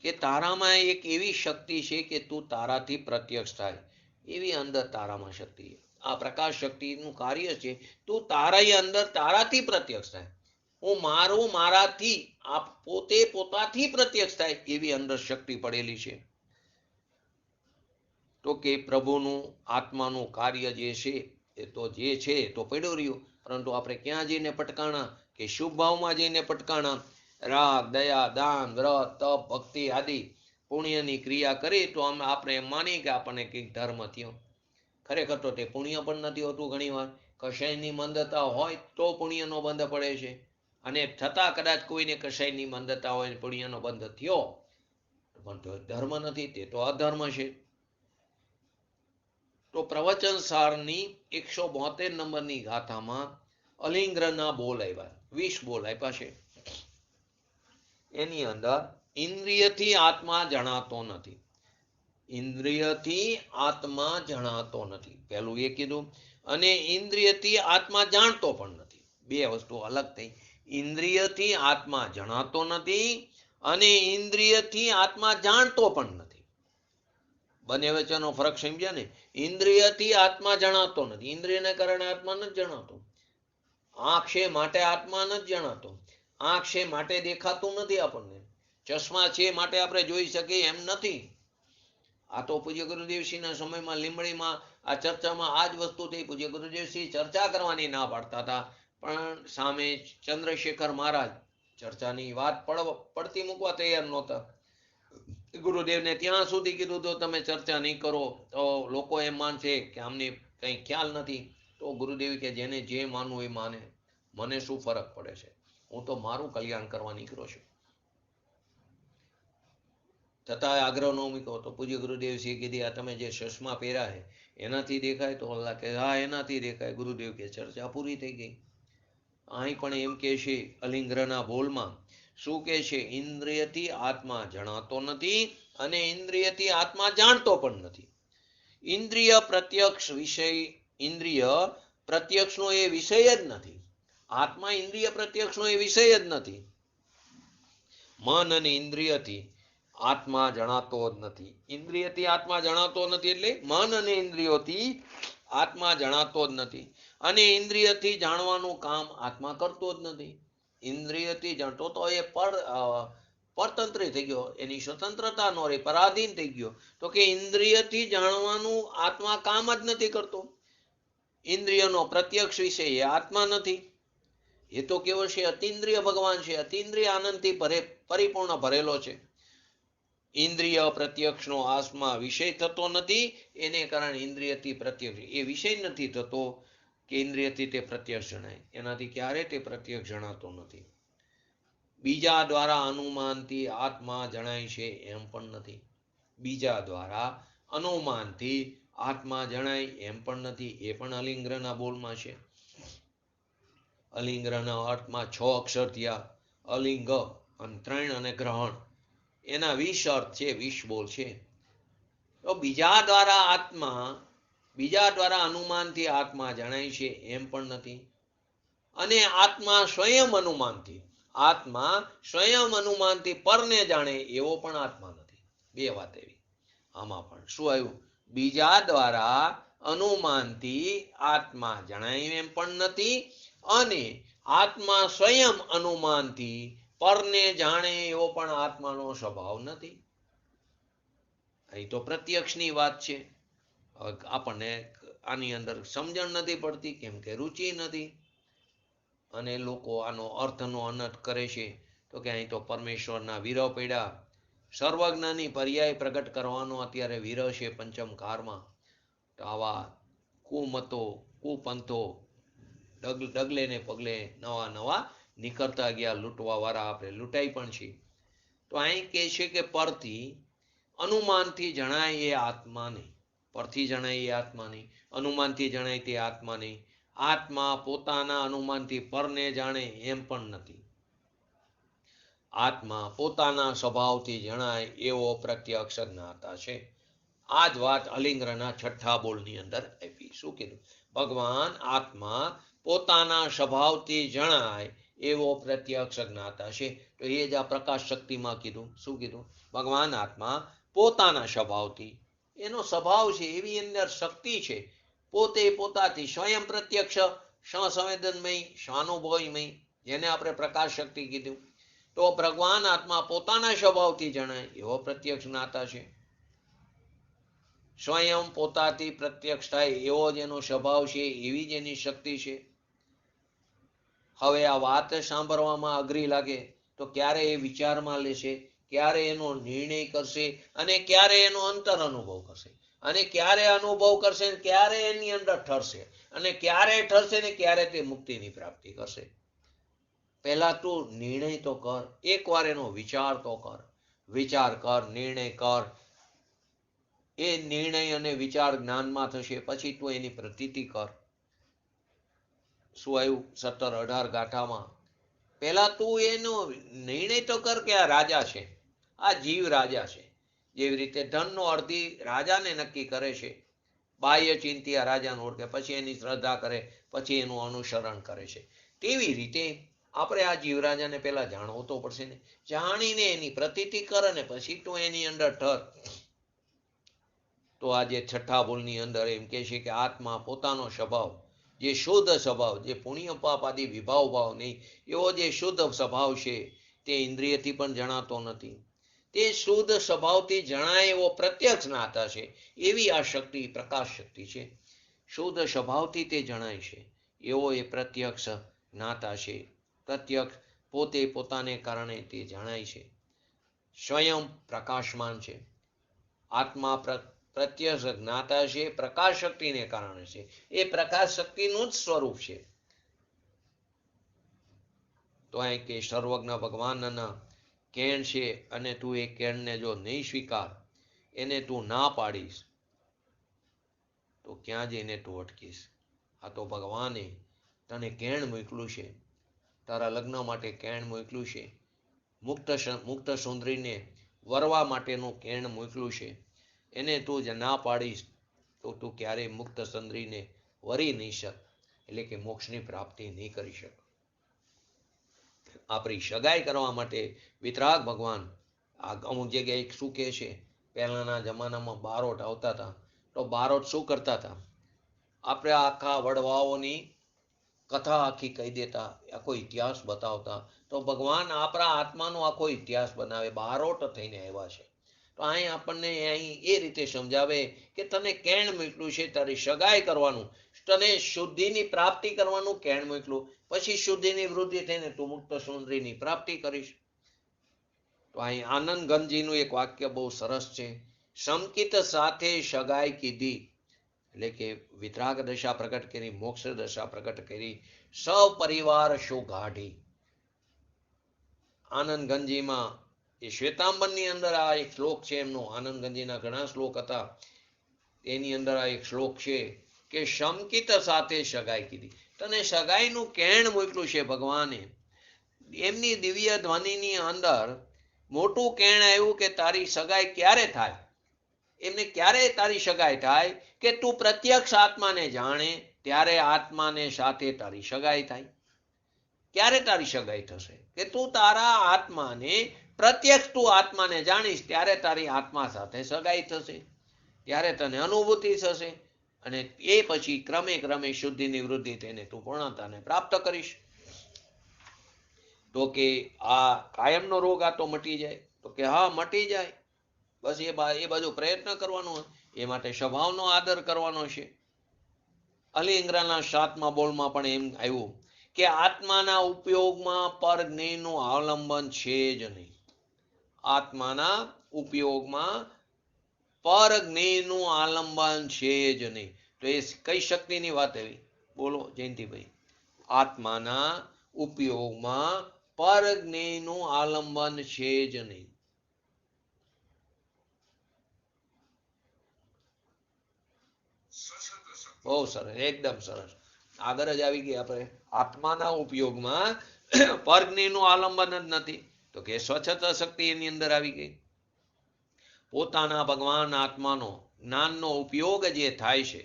કે તારામાં એક એવી શક્તિ છે કે તું તારાથી પ્રત્યક્ષ થાય. એવી અંદર તારામાં શક્તિ છે. આ પ્રકાશ શક્તિનું કાર્ય છે તું તારા અંદર તારાથી પ્રત્યક્ષ થાય. હું મારું મારાથી, આ પોતે પોતાથી પ્રત્યક્ષ થાય એવી અંદર શક્તિ પડેલી છે. તો કે પ્રભુનું આત્માનું કાર્ય જે છે એ તો જે છે તો પડ્યું રહ્યું, પરંતુ આપણે ક્યાં જઈને પટકાણા? કે શુભ ભાવમાં જઈને પટકાણા. રાગ, દયા, દાન, વ્રત, તપ, ભક્તિ આદિ પુણ્યની ક્રિયા કરી તો આપણે એમ માની કે આપણને કંઈક ધર્મ થયો. ખરેખર તો તે પુણ્ય પણ નથી હોતું. ઘણી વાર કશાયની મંદતા હોય તો પુણ્યનો બંધ પડે છે, અને છતાં કદાચ કોઈને કશાયની મંદતા હોય પુણ્યનો બંધ થયો પણ તો ધર્મ નથી, તે તો અધર્મ છે. તો પ્રવચન સારની 172 નંબરની ગાથામાં અલિંગ્રના બોલ આવ્યા, 20 બોલ આપ્યા છે. એની અંદર ઇન્દ્રિયથી આત્મા જણાતો નથી. ઇન્દ્રિયથી આત્મા જણાતો નથી, પહેલું એ કીધું. અને ઇન્દ્રિયથી આત્મા જાણતો પણ નથી. બે વસ્તુ અલગ થઈ. ઇન્દ્રિયથી આત્મા જણાતો નથી અને ઇન્દ્રિયથી આત્મા જાણતો પણ નથી. બંને વચ્ચેનો ફરક સમજ્યા ને? ઇન્દ્રિયથી આત્મા જણાતો નથી, ઇન્દ્રિયને કારણે આત્મા નથી જણાતો. આંખ છે માટે આત્મા નથી જણાતો, આંખ છે માટે દેખાતું નથી આપણને. ચશ્મા છે માટે આપણે જોઈ શકીએ એમ નથી. આ તો પૂજ્ય ગુરુદેવસિંહના સમયમાં લીંબડીમાં આ ચર્ચામાં આ જ વસ્તુ થઈ. પૂજ્ય ગુરુદેવસિંહ ચર્ચા કરવાની ના પાડતા હતા, પણ સામે ચંદ્રશેખર મહારાજ ચર્ચાની વાત પડતી મૂકવા તૈયાર નહોતા. ગુરુદેવને ત્યાં સુધી કીધું તો તમે ચર્ચા નહીં કરો તો લોકો એમ માનશે કે અમને કંઈ ખ્યાલ નથી. તો ગુરુદેવ કે જેને જે માનવું એ માને, મને શું ફરક પડે છે, હું તો મારું કલ્યાણ કરવા નીકળ્યો છું. છતાં આગ્રહ ન મૂક્યો તો પૂજ્ય ગુરુદેવસિંહ કીધી આ તમે જે ચશ્મા પહેર્યા છે એનાથી દેખાય? તો અલ્લાહ કે હા એનાથી દેખાય. ગુરુદેવ કે ચર્ચા પૂરી થઈ ગઈ. અહીં પણ એમ કે છે અલિંગ્રના બોલમાં શું કે છે? ઇન્દ્રિયથી આત્મા જણાતો નથી અને ઇન્દ્રિયથી આત્મા જાણતો પણ નથી. ઇન્દ્રિય પ્રત્યક્ષ વિષય, ઇન્દ્રિય પ્રત્યક્ષનો એ વિષય જ નથી. આત્મા ઇન્દ્રિય પ્રત્યક્ષનો એ વિષય જ નથી. મન અને ઇન્દ્રિયથી આત્મા જણાતો જ નથી. ઇન્દ્રિયથી આત્મા જણાતો નથી એટલે મન અને ઇન્દ્રિયોથી આત્મા જણાતો જ નથી. અને ઇન્દ્રિયથી જાણવાનું કામ આત્મા કરતો જ નથી. ઇન્દ્રિયથી જાણતો તો એ પરતંત્રી થઈ ગયો, એની સ્વતંત્રતા નો રહી, પરાધીન થઈ ગયો. તો કે ઇન્દ્રિયથી જાણવાનું આત્મા કામ જ નથી કરતો. ઇન્દ્રિયનો પ્રત્યક્ષ વિષય એ આત્મા નથી. એ તો કેવો છે? અતિન્દ્રિય ભગવાન છે, અતિન્દ્રિય આનંદથી પરિપૂર્ણ ભરેલો છે. ઇન્દ્રિય પ્રત્યક્ષનો આત્મા વિષય થતો નથી, એને કારણે ઇન્દ્રિયથી પ્રત્યક્ષ એ વિષય નથી થતો કે ઇન્દ્રિયથી તે પ્રત્યક્ષ જણાય. એનાથી ક્યારે તે પ્રત્યક્ષ જણાતો નથી. બીજા દ્વારા અનુમાનથી આત્મા જણાય છે એમ પણ નથી. બીજા દ્વારા અનુમાનથી આત્મા જણાય એમ પણ નથી. એ પણ અલિંગ્રના બોલમાં છે. અલિંગ્રના અર્થમાં 6 અક્ષર થયા. અલિંગ અંતરણ અને ગ્રહણ, એના 20 અર્થ છે, 20 બોલ છે. તો બીજા દ્વારા અનુમાનથી આત્મા જણાય છે એમ પણ નથી. અને આત્મા સ્વયં અનુમાનથી પરને જાણે એવો પણ આત્મા નથી. બે વાત એવી. આમાં પણ શું આવ્યું? બીજા દ્વારા અનુમાનથી આત્મા જણાય એમ પણ નથી અને આત્મા સ્વયં અનુમાનથી પરને જાણે એવો પણ આત્માનો સ્વભાવ નથી. અહીં તો પ્રત્યક્ષની વાત છે. આપણને આની અંદર સમજણ નથી પડતી, કેમ કે રુચિ નથી. અને લોકો આનો અર્થનો અનર્થ કરે છે. તો કે અહીં તો પરમેશ્વરના વિરહ પડ્યા. સર્વજ્ઞની પર્યાય પ્રગટ કરવાનો અત્યારે વિરહ છે પંચમ કારમાં. તો આવા કુમતો, કુપંથો ડગલે ને પગલે નવા નીકળતા ગયા. લૂંટવા વાળા આપણે લૂંટાઈ પણ છીએ. તો અહીં કહે છે કે પરથી અનુમાનથી જણાય એ આત્મા નહીં. પરથી જણાય એ આત્મા નહીં, અનુમાનથી જણાય તે આત્મા નહીં. આત્મા પોતાના અનુમાનથી પરને જાણે એમ પણ નથી. આત્મા પોતાના સ્વભાવથી જણાય એવો પ્રત્યક્ષ જ્ઞાતા છે. આ જ વાત અલિંગ્રના 6થા બોલની અંદર આપી. શું કીધું? ભગવાન આત્મા પોતાના સ્વભાવથી જણાય એવો પ્રત્યક્ષ જ્ઞાતા છે. તો એ જ આ પ્રકાશ શક્તિમાં કીધું. શું કીધું? ભગવાન આત્મા પોતાના સ્વભાવથી, એનો સ્વભાવ છે, એવી અંદર શક્તિ છે, પોતે પોતાથી સ્વયં પ્રત્યક્ષ, સંવેદનમય, સ્વાનુભવમય, જેને આપણે પ્રકાશ શક્તિ કીધું. તો ભગવાન આત્મા પોતાના સ્વભાવથી જણાય એવો પ્રત્યક્ષ જ્ઞાતા છે. સ્વયં પોતાથી પ્રત્યક્ષ થાય એવો જ એનો સ્વભાવ છે, એવી જ એની શક્તિ છે. હવે આ વાત સાંભળવામાં અઘરી લાગે તો ક્યારે એ વિચારમાં લેશે, ક્યારે એનો નિર્ણય કરશે અને ક્યારે એનો અંતર અનુભવ કરશે, અને ક્યારે અનુભવ કરશે ક્યારે એની અંદર ઠરશે, અને ક્યારે ઠરશે ને ક્યારે તે મુક્તિની પ્રાપ્તિ કરશે. પહેલા તું નિર્ણય તો કર, એકવાર એનો વિચાર તો કર. વિચાર કર, નિર્ણય કર. એ નિર્ણય અને વિચાર જ્ઞાનમાં થશે, પછી તું એની પ્રતીતિ કર. શું આવ્યું 17-18 ગાથામાં? પહેલા તું એનો નિર્ણય તો કર કે આ રાજા છે, આ જીવ રાજા છે. જેવી રીતે ધનનો અર્ધી રાજાને નક્કી કરે છે. બાહ્ય ચિંતી આ રાજાને ઓળખે, પછી એની શ્રદ્ધા કરે, પછી એનું અનુસરણ કરે છે. તેવી રીતે આપણે આ જીવરાજાને પહેલા જાણવો તો પડશે ને. જાણીને એની પ્રતીતિ કર અને પછી તું એની અંદર ઠર. તો આજે છઠ્ઠા ભૂલની અંદર એમ કહે છે કે આત્મા પોતાનો સ્વભાવ, જે શુદ્ધ સ્વભાવ, જે પુણ્ય પાપ આદિ વિભાવ ભાવ નહીં, એવો જે શુદ્ધ સ્વભાવ છે તે ઇન્દ્રિયથી પણ જણાતો નથી. તે શુદ્ધ સ્વભાવથી જણાય એવો પ્રત્યક્ષ જ્ઞાતા છે. એવી આ શક્તિ પ્રકાશ શક્તિ છે. શુદ્ધ સ્વભાવથી તે જણાય છે એવો એ પ્રત્યક્ષ જ્ઞાતા છે. પ્રત્યક્ષ પોતે પોતાને કારણે તે જણાય છે. સ્વયં પ્રકાશમાન છે. આત્મા પ્રત્યક્ષ જ્ઞાતા છે, પ્રકાશ શક્તિને કારણે છે. એ પ્રકાશ શક્તિનું જ સ્વરૂપ છે. તો અહીં કે સર્વજ્ઞ ભગવાનના કેણ છે અને તું એ કેણને જો નહીં સ્વીકાર, એને તું ના પાડીશ, તો ક્યાં જઈને તું અટકીશ? આ તો ભગવાને તને કેણ મોકલ્યું છે, તારા લગ્ન માટે કેણ મોકલ્યું છે, મુક્ત સુંદરીને વરવા માટેનું કેણ મોકલ્યું છે. એને તું જ ના પાડીશ તો તું ક્યારેય મુક્ત સુંદરીને વરી નહીં શક, એટલે કે મોક્ષની પ્રાપ્તિ નહીં કરી શક. આપણી સગાઈ કરવા માટે વિતરાગ ભગવાન આ અમુક જગ્યાએ શું કહે છે, પહેલાના જમાનામાં બારોટ આવતા હતા, તો બારોટ શું કરતા હતા? આપણે આખા વડવાઓની કથા આખી કહી દેતા, આખો ઇતિહાસ બતાવતા. તો ભગવાન આપણા આત્માનો આખો ઇતિહાસ બનાવે, બારોટ થઈને આવ્યા છે. તો અહીં આપણને અહીં એ રીતે સમજાવે કે તને કેણ મોકલ્યું છે, તારી સગાઈ કરવાનું, તને શુદ્ધિની પ્રાપ્તિ કરવાનું કેણ મોકલું, પછી શુદ્ધિની વૃદ્ધિ થઈને તું મુક્ત સુંદરીની પ્રાપ્તિ કરીશ. તો અહીં આનંદ ગંજીનું એક વાક્ય બહુ સરસ છે. સંકિત સાથે સગાઈ કીધી, એટલે કે વિતરાગ દશા પ્રગટ કરી, મોક્ષ દશા પ્રગટ કરી, સપરિવાર શો ગાઢી. આનંદ ગંજીમાં એ શ્વેતાંબરની અંદર આ એક શ્લોક છે એમનો. આનંદ ગંજીના ઘણા શ્લોક હતા, એની અંદર આ એક શ્લોક છે કે શંકિત સાથે સગાઈ કીધી. તને સગાઈનું કેણ મોકલ્યું છે ભગવાને. એમની દિવ્ય ધ્વનિની અંદર મોટું કેણ આવ્યું કે તારી સગાઈ ક્યારે થાય. એમને ક્યારે તારી સગાઈ થાય કે તું પ્રત્યક્ષ આત્માને જાણે, ત્યારે આત્માને સાથે તારી સગાઈ થાય. ક્યારે તારી સગાઈ થશે? કે તું તારા આત્માને પ્રત્યક્ષ તું આત્માને જાણીશ, ત્યારે તારી આત્મા સાથે સગાઈ થશે, ત્યારે તને અનુભૂતિ થશે, અને એ પછી ક્રમે ક્રમે શુદ્ધિની વૃદ્ધિ થઈને તું પૂર્ણતાને પ્રાપ્ત કરીશ. તો કે આ કાયમનો રોગ આ તો મટી જાય? તો કે હા, મટી જાય. બસ એ બાજુ પ્રયત્ન કરવાનો, એ માટે સ્વભાવનો આદર કરવાનો છે. અલી ઇંગ્રાના 7મા બોલમાં પણ એમ આવ્યું કે આત્માના ઉપયોગમાં પર જ્ઞેયનું અવલંબન છે જ નહીં. આત્માના ઉપયોગમાં પર જ્ઞેયનું આલંબન છે જ નહીં. તો એ કઈ શક્તિની વાત આવી? બોલો જયંતિભાઈ. આત્માના ઉપયોગમાં પર જ્ઞેયનું આલંબન છે જ નહીં. બહુ સરસ, એકદમ સરસ. આગળ જ આવી ગઈ આપણે. આત્માના ઉપયોગમાં પરજ્ઞેયનું આલંબન જ નથી, તો કે સ્વચ્છતા શક્તિ એની અંદર આવી ગઈ. પોતાના ભગવાન આત્માનો જ્ઞાનનો ઉપયોગ જે થાય છે,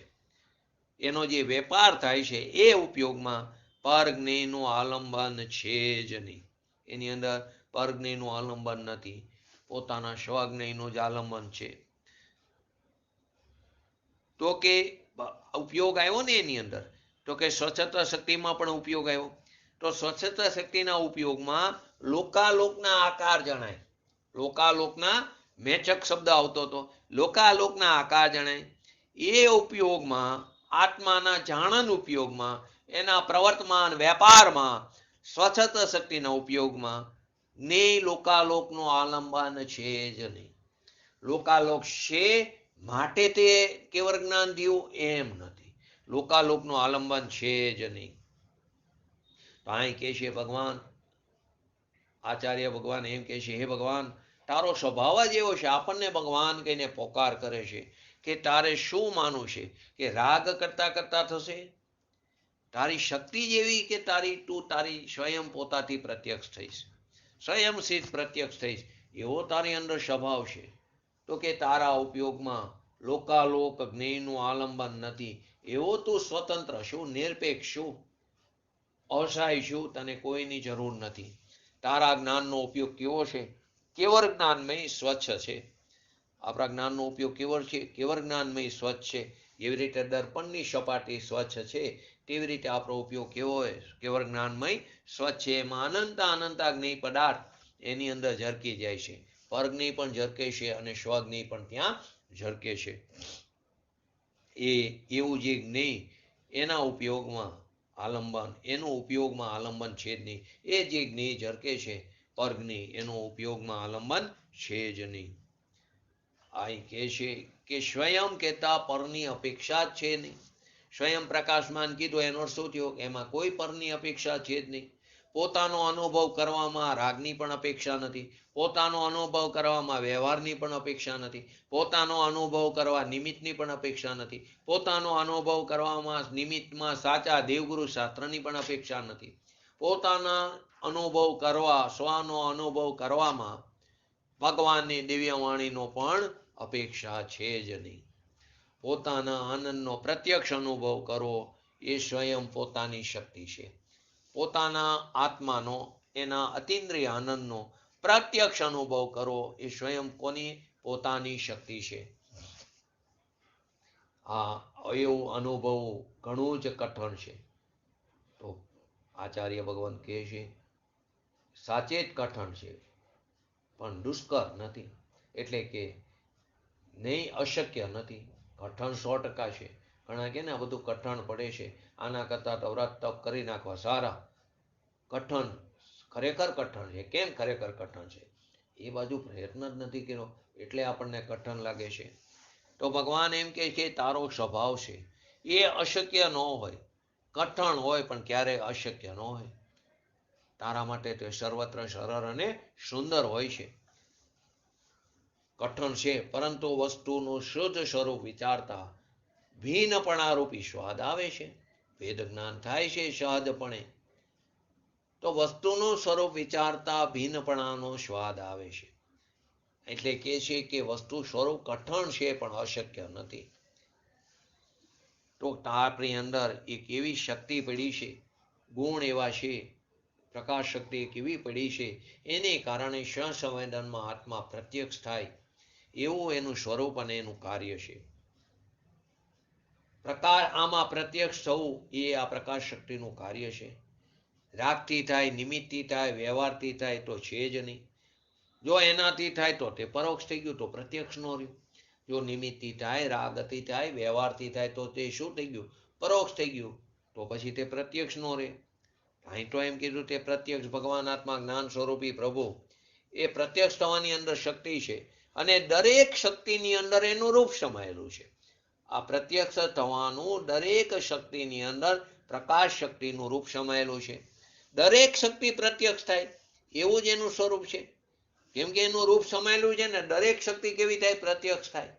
એનો જે વેપાર થાય છે, એ ઉપયોગમાં પરજ્ઞેયનું આલંબન છે જ નહીં. એની અંદર પરજ્ઞેયનું આલંબન નથી, પોતાના સ્વજ્ઞેયનું જ આલંબન છે. તો કે ઉપયોગ આવ્યો ને એની અંદર, તો કે સ્વચ્છતા શક્તિમાં પણ ઉપયોગ આવ્યો. તો સ્વચ્છતા શક્તિના ઉપયોગમાં લોકાલોકના આકાર જણાય. લોકાલોકના મેચક શબ્દ આવતો હતો, લોકાલોકના આકાર જણાય. એ ઉપયોગમાં, આત્માના જાણન ઉપયોગમાં, એના પ્રવર્તમાન વેપારમાં, સ્વચ્છતા શક્તિના ઉપયોગમાં જ્ઞેય લોકાલોકનું આલંબન છે જ નહીં. લોકાલોક છે માટે તે કેવળ જ્ઞાન થયું એમ નથી. લોકાલોકનું આલંબન છે જ નહીં. તો અહીં કહે છે ભગવાન, આચાર્ય ભગવાન એમ કહે છે, હે ભગવાન, તારો સ્વભાવ જ એવો છે. આપણને ભગવાન કહીને પોકાર કરે છે કે તારે શું માનવું છે, કે રાગ કરતા કરતા થશે? તારી શક્તિ જેવી કે તું તારી સ્વયં પોતાથી પ્રત્યક્ષ થઈશ, સ્વયં સિદ્ધ પ્રત્યક્ષ થઈશ, એવો તારી અંદર સ્વભાવ છે. તો કે તારા ઉપયોગમાં લોકાલોક જ્ઞેયનું આલંબન નથી. એવો તું સ્વતંત્ર શું, નિરપેક્ષ શું, અસહાય શું, તને કોઈની જરૂર નથી. તારા જ્ઞાનનો ઉપયોગ કેવો છે? કેવળ જ્ઞાનમય સ્વચ્છ છે. આપણા જ્ઞાનનો ઉપયોગ કેવળ છે, કેવળ જ્ઞાનમય સ્વચ્છ છે. જેવી રીતે દર્પણની સપાટી સ્વચ્છ છે, તેવી રીતે આપણો ઉપયોગ કેવો હોય? કેવળ જ્ઞાનમય સ્વચ્છ છે. એમાં અનંત જ્ઞેય પદાર્થ એની અંદર ઝરકી જાય છે. પરજ્ઞેય પણ ઝરકે છે અને સ્વજ્ઞેય પણ ત્યાં ઝરકે છે. એવું જે જ્ઞેય એના ઉપયોગમાં આલંબન, એનો ઉપયોગમાં આલંબન છે જ નહીં. એ જે જ્ઞેય ઝરકે છે પરજ્ઞેય, એનો ઉપયોગમાં આલંબન છે જ નહીં. અહીં કહે છે કે સ્વયં કહેતા પરની અપેક્ષા જ છે નહીં. સ્વયં પ્રકાશમાન કીધું એનો અર્થ શું થયો? એમાં કોઈ પરની અપેક્ષા છે જ નહીં. પોતાનો અનુભવ કરવામાં રાગની પણ અપેક્ષા નથી. પોતાનો અનુભવ કરવામાં વ્યવહારની પણ અપેક્ષા નથી. પોતાનો અનુભવ કરવા નિમિત્તની પણ અપેક્ષા નથી. પોતાનો અનુભવ કરવામાં નિમિત્તમાં સાચા દેવગુરુ શાસ્ત્રની પણ અપેક્ષા નથી. પોતાના અનુભવ કરવા, સ્વનો અનુભવ કરવામાં ભગવાનની દિવ્યવાણીનો પણ અપેક્ષા છે જ નહીં. પોતાના આનંદનો પ્રત્યક્ષ અનુભવ કરો એ સ્વયં પોતાની શક્તિ છે. પોતાના આત્માનો, એના અતિન્દ્રિય આનંદનો પ્રત્યક્ષ અનુભવ કરો એ સ્વયં કોની? પોતાની શક્તિ છે. આ એવું અનુભવવું ઘણું જ કઠણ છે. તો આચાર્ય ભગવાન કહે છે સાચે જ કઠણ છે પણ દુષ્કર નથી. એટલે કે નહીં, અશક્ય નથી, કઠણ 100% છે. ઘણા કે ને આ બધું કઠણ પડે છે, આના કરતાં તો વ્રત તપ કરી નાખવા સારા. કઠણ, ખરેખર કઠણ છે. કેમ ખરેખર કઠણ છે? એ બાજુ પ્રયત્ન જ નથી કર્યો એટલે આપણને કઠણ લાગે છે. તો ભગવાન એમ કહે છે તારો સ્વભાવ છે એ અશક્ય ન હોય, કઠણ હોય પણ ક્યારેય અશક્ય ન હોય. તારા માટે તો સર્વત્ર સરળ અને સુંદર હોય છે. કઠણ છે પરંતુ વસ્તુનું શુદ્ધ સ્વરૂપ વિચારતા ભિન્નપણારૂપી સ્વાદ આવે છે. વેદ જ્ઞાન થાય છે સહજપણે. તો વસ્તુનું સ્વરૂપ વિચારતા ભિન્નપણાનો સ્વાદ આવે છે. એટલે કે છે કે વસ્તુ સ્વરૂપ કઠણ છે પણ અશક્ય નથી. તો આપણી અંદર એક એવી શક્તિ પડી છે, ગુણ એવા છે, પ્રકાશ શક્તિ એક એવી પડી છે, એને કારણે સ્વસંવેદનમાં આત્મા પ્રત્યક્ષ થાય એવું એનું સ્વરૂપ અને એનું કાર્ય છે. આમાં પ્રત્યક્ષ થવું એ આ પ્રકાશ શક્તિનું કાર્ય છે. રાગથી થાય, નિમિત્તથી થાય, વ્યવહારથી થાય તો છે જ નહીં. જો એનાથી થાય તો તે પરોક્ષ થઈ ગયું, તો પ્રત્યક્ષ ન રહ્યું. જો નિમિત્તથી થાય, રાગથી થાય, વ્યવહારથી થાય તો તે શું થઈ ગયું? પરોક્ષ થઈ ગયું. તો પછી તે પ્રત્યક્ષ ન રહે. અહીં તો એમ કીધું તે પ્રત્યક્ષ ભગવાન આત્મા જ્ઞાન સ્વરૂપી પ્રભુ એ પ્રત્યક્ષ થવાની અંદર શક્તિ છે અને દરેક શક્તિની અંદર એનું રૂપ સમાયેલું છે. આ પ્રત્યક્ષ થવાનું દરેક શક્તિની અંદર પ્રકાશ શક્તિનું રૂપ સમાયેલું છે. દરેક શક્તિ પ્રત્યક્ષ થાય એવું જ એનું સ્વરૂપ છે. કેમ કે એનું રૂપ સમાયેલું છે ને. દરેક શક્તિ કેવી થાય? પ્રત્યક્ષ થાય.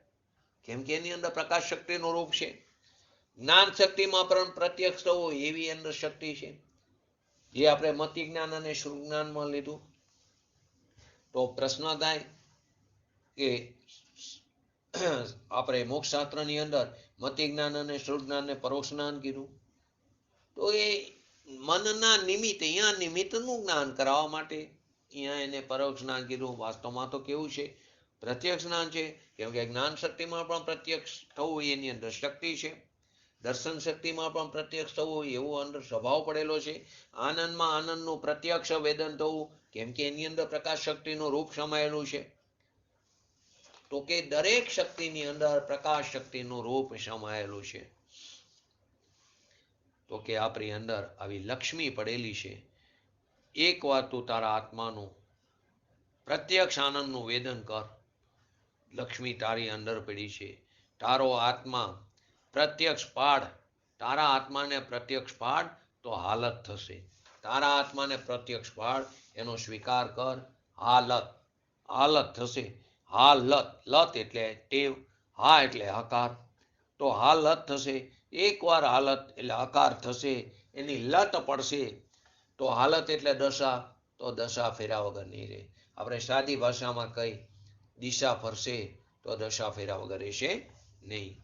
કેમ કે એની અંદર પ્રકાશ શક્તિનું રૂપ છે. જ્ઞાન શક્તિમાં પણ પ્રત્યક્ષ થવું એવી અંદર શક્તિ છે, જે આપણે મતિ જ્ઞાન અને શ્રુત જ્ઞાનમાં લીધું. તો પ્રશ્ન થાય કે આપણે મોક્ષ શાસ્ત્રની અંદર મતિ જ્ઞાન અને શ્રુત જ્ઞાનને પરોક્ષ જ્ઞાન કીધું. તો એ મનના નિમિત્ત, અહીંયા નિમિત્તનું જ્ઞાન કરાવવા માટે અહીંયા એને પરોક્ષ જ્ઞાન કીધું. વાસ્તવમાં તો કેવું છે? પ્રત્યક્ષ જ્ઞાન છે. કેમ કે જ્ઞાન શક્તિમાં પણ પ્રત્યક્ષ થવું એની અંદર શક્તિ છે. દર્શન શક્તિમાં પણ પ્રત્યક્ષ થવું એવો અંદર સ્વભાવ પડેલો છે. આનંદમાં આનંદનું પ્રત્યક્ષ વેદન થવું, કેમ કે એની અંદર પ્રકાશ શક્તિનું રૂપ સમાયેલું છે. તો કે દરેક શક્તિની અંદર પ્રકાશ શક્તિનું રૂપ સમાયેલું છે. તો કે આપણી અંદર આવી લક્ષ્મી પડેલી છે. એક વાર તું તારા આત્માનું પ્રત્યક્ષ આનંદનું વેદન કર. લક્ષ્મી તારી અંદર પડી છે. તારો આત્મા પ્રત્યક્ષ પાડ. તારા આત્માને પ્રત્યક્ષ પાડ તો હાલત થશે. તારા આત્માને પ્રત્યક્ષ પાડ, એનો સ્વીકાર કર. હાલત, હાલત થશે. હાલત, લત એટલે ટેવ, હા એટલે હકાર. તો હાલત થશે. એકવાર હાલત એટલે હકાર થશે, એની લત પડશે તો હાલત એટલે દશા, તો દશા ફેરા વગર નહીં રહે. આપણે સાદી ભાષામાં કઈ દિશા ફરશે તો દશા ફેરા વગર રહેશે નહીં.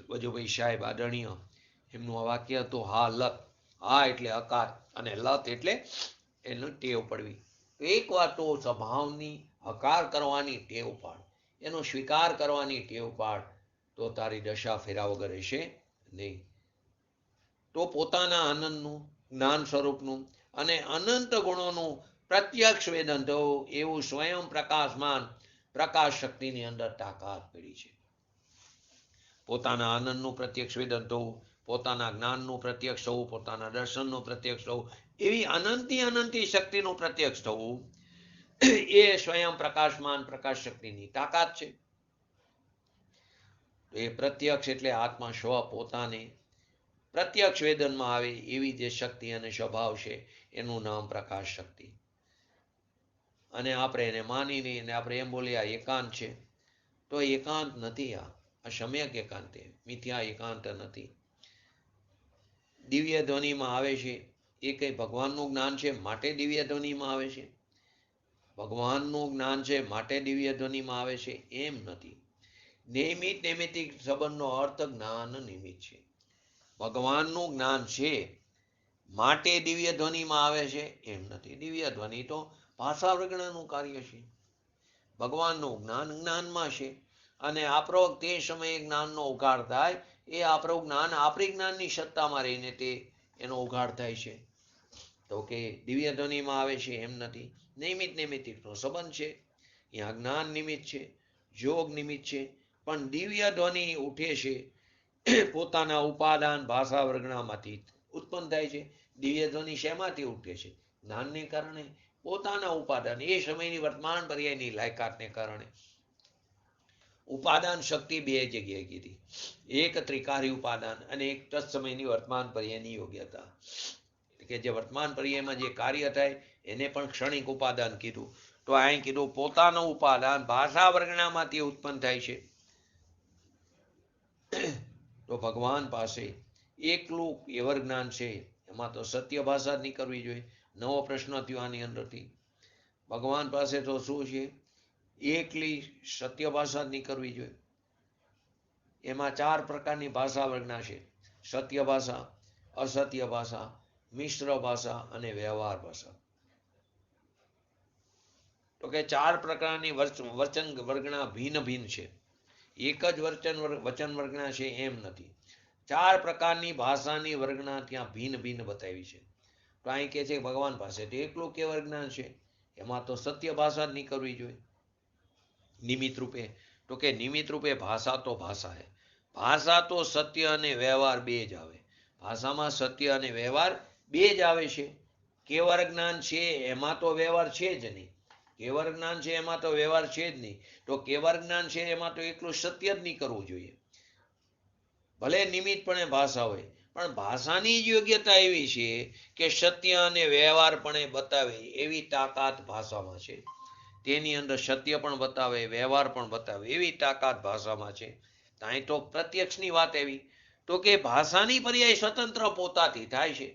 વજુભાઈ સાહેબ આદરણીય, એમનું આ વાક્ય હતું હા લત. હા એટલે હકાર અને લત એટલે એનું ટેવ પડવી. એકવાર તો સ્વભાવની હકાર કરવાની ટેવ પાડ, એનો સ્વીકાર કરવાની ટેવ પાડ, તો તારી દશા ફેરા વગર રહેશે નહીં. તો પોતાના આનંદનું, જ્ઞાન સ્વરૂપનું અને અનંત ગુણોનું પ્રત્યક્ષ વેદન થવું, એવું સ્વયં પ્રકાશમાન પ્રકાશ શક્તિની અંદર તાકાત પડી છે. પોતાના આનંદનું પ્રત્યક્ષ વેદન થવું, પોતાના જ્ઞાનનું પ્રત્યક્ષ થવું, પોતાના દર્શનનું પ્રત્યક્ષ થવું, એવી અનંતી શક્તિનું પ્રત્યક્ષ થવું, એ સ્વયં પ્રકાશમાન પ્રકાશ શક્તિની તાકાત છે. એ પ્રત્યક્ષ એટલે આત્મા સ્વ પોતાને પ્રત્યક્ષ વેદનમાં આવે એવી જે શક્તિ અને સ્વભાવ છે, એનું નામ પ્રકાશ શક્તિ. અને આપણે એને માનીને આપણે એમ બોલીએ આ એકાંત છે, તો એકાંત નથી. આ સમ્યક એકાંત, મિથ્યા એકાંત નથી. દિવ્ય ધ્વનિમાં આવે છે એ કઈ ભગવાનનું જ્ઞાન છે માટે દિવ્ય ધ્વનિમાં આવે છે, ભગવાનનું જ્ઞાન છે માટે દિવ્ય ધ્વનિમાં આવે છે, એમ નથી. નિયમિત નૈમિતિક સંબંધનો અર્થ જ્ઞાન નિમિત્ત છે. ભગવાનનું જ્ઞાન છે માટે દિવ્ય ધ્વનિમાં આવે છે એમ નથી. દિવ્ય ધ્વનિ તો ભાષા વિજ્ઞાનનું કાર્ય છે. ભગવાનનું જ્ઞાન જ્ઞાનમાં છે અને આપણો તે સમયે જ્ઞાનનો ઉઘાડ થાય, એ આપણું જ્ઞાન આપણી જ્ઞાનની સત્તામાં રહીને તે એનો ઉઘાડ થાય છે. તો કે દિવ્ય ધ્વનિમાં આવે છે એમ નથી. નિયમિત નૈમિતિકનો સંબંધ છે, અહીંયા જ્ઞાન નિમિત્ત છે, યોગ નિમિત્ત છે. પણ દિવ્ય ધ્વનિ ઉઠે છે પોતાના ઉપાદાન ભાષા વર્ગણામાંથી ઉત્પન્ન થાય છે. દિવ્ય ધ્વનિ શેમાંથી ઉઠે છે? જ્ઞાનને કારણે. પોતાના ઉપાદાન, એ સમયની વર્તમાન પર્યાયની લાયકાતને કારણે. ઉપાદાન શક્તિ બે જગ્યાએ કીધી, એક ત્રિકારી ઉપાદાન અને એક તત્સમયની વર્તમાન પર્યાયની યોગ્યતા. કે જે વર્તમાન પર્યાયમાં જે કાર્ય થાય એને પણ ક્ષણિક ઉપાદાન કીધું. તો અહીં કીધું પોતાનું ઉપાદાન ભાષા વર્ગણામાંથી ઉત્પન્ન થાય છે. તો ભગવાન પાસે એકલું એવર જ્ઞાન છે, એમાં તો સત્ય ભાષા જ નહીં કરવી જોઈએ. નવો પ્રશ્ન થયો આની અંદરથી. ભગવાન પાસે તો શું છે? એકલી સત્ય ભાષા જ નહીં કરવી જોઈએ. એમાં 4 પ્રકારની ભાષા વર્ગના છે: સત્ય ભાષા, અસત્ય ભાષા, મિશ્ર ભાષા અને વ્યવહાર ભાષા. તો કે 4 પ્રકારની વચન વર્ગના ભિન્ન ભિન્ન છે. એક જ વચન વર્ગના છે એમ નથી. 4 પ્રકારની ભાષાની વર્ગના ત્યાં ભિન્ન ભિન્ન બતાવી છે. તો અહીં કે છે ભગવાન પાસે તો એકલું કે વર્ગના છે, એમાં તો સત્ય ભાષા જ નહીં કરવી જોઈએ. નિમિત્ત રૂપે, તો કે નિમિત્ત રૂપે ભાષા તો ભાષા હે. ભાષા તો સત્ય અને વ્યવહાર બે જ આવે. ભાષામાં સત્ય અને વ્યવહાર બે જ આવે છે. કેવર જ્ઞાન છે એમાં તો વ્યવહાર છે જ નહીં. કેવર જ્ઞાન છે એમાં તો વ્યવહાર છે જ નહીં. તો કેવર જ્ઞાન છે એમાં તો એકલું સત્ય જ નહીં કરવું જોઈએ. ભલે નિમિત્તપણે ભાષા હોય, પણ ભાષાની જ યોગ્યતા એવી છે કે સત્ય અને વ્યવહાર પણ બતાવે એવી તાકાત ભાષામાં છે. તેની અંદર સત્ય પણ બતાવે, વ્યવહાર પણ બતાવે એવી તાકાત ભાષામાં છે. અહીં તો પ્રત્યક્ષની વાત એવી, તો કે ભાષાની પર્યાય સ્વતંત્ર પોતાથી થાય છે.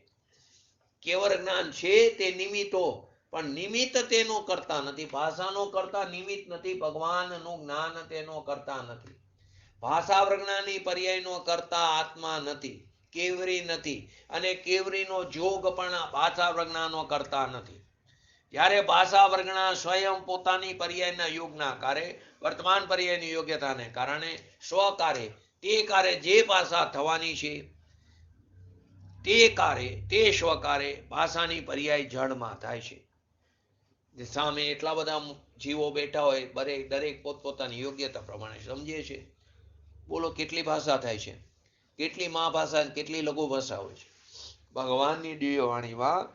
કેવળ જ્ઞાન છે તે નિમિત્તો, પણ નિમિત્ત તેનો કરતા નથી. ભાષાનો કરતા નિમિત્ત નથી. ભગવાનનું જ્ઞાન તેનો કરતા નથી. ભાષા પ્રજ્ઞાની પર્યાયનો કરતા આત્મા નથી, કેવરી નથી. અને કેવરીનો જોગ પણ ભાષા પ્રજ્ઞાનો કરતા નથી. જ્યારે ભાષા વર્ગના સ્વયં પોતાની પર્યાયના યોગના કારે, વર્તમાન પર્યાયની યોગ્યતાને કારણે સ્વકારે તે કારે જે ભાષા થવાની છે તે કારે તે સ્વકારે ભાષાની પર્યાય જળમાં થાય છે. સામે એટલા બધા જીવો બેઠા હોય, દરેક પોતપોતાની યોગ્યતા પ્રમાણે સમજે છે. બોલો કેટલી ભાષા થાય છે? કેટલી મહાભાષા, કેટલી લઘુ ભાષા હોય છે? ભગવાનની દિવ્ય વાણીમાં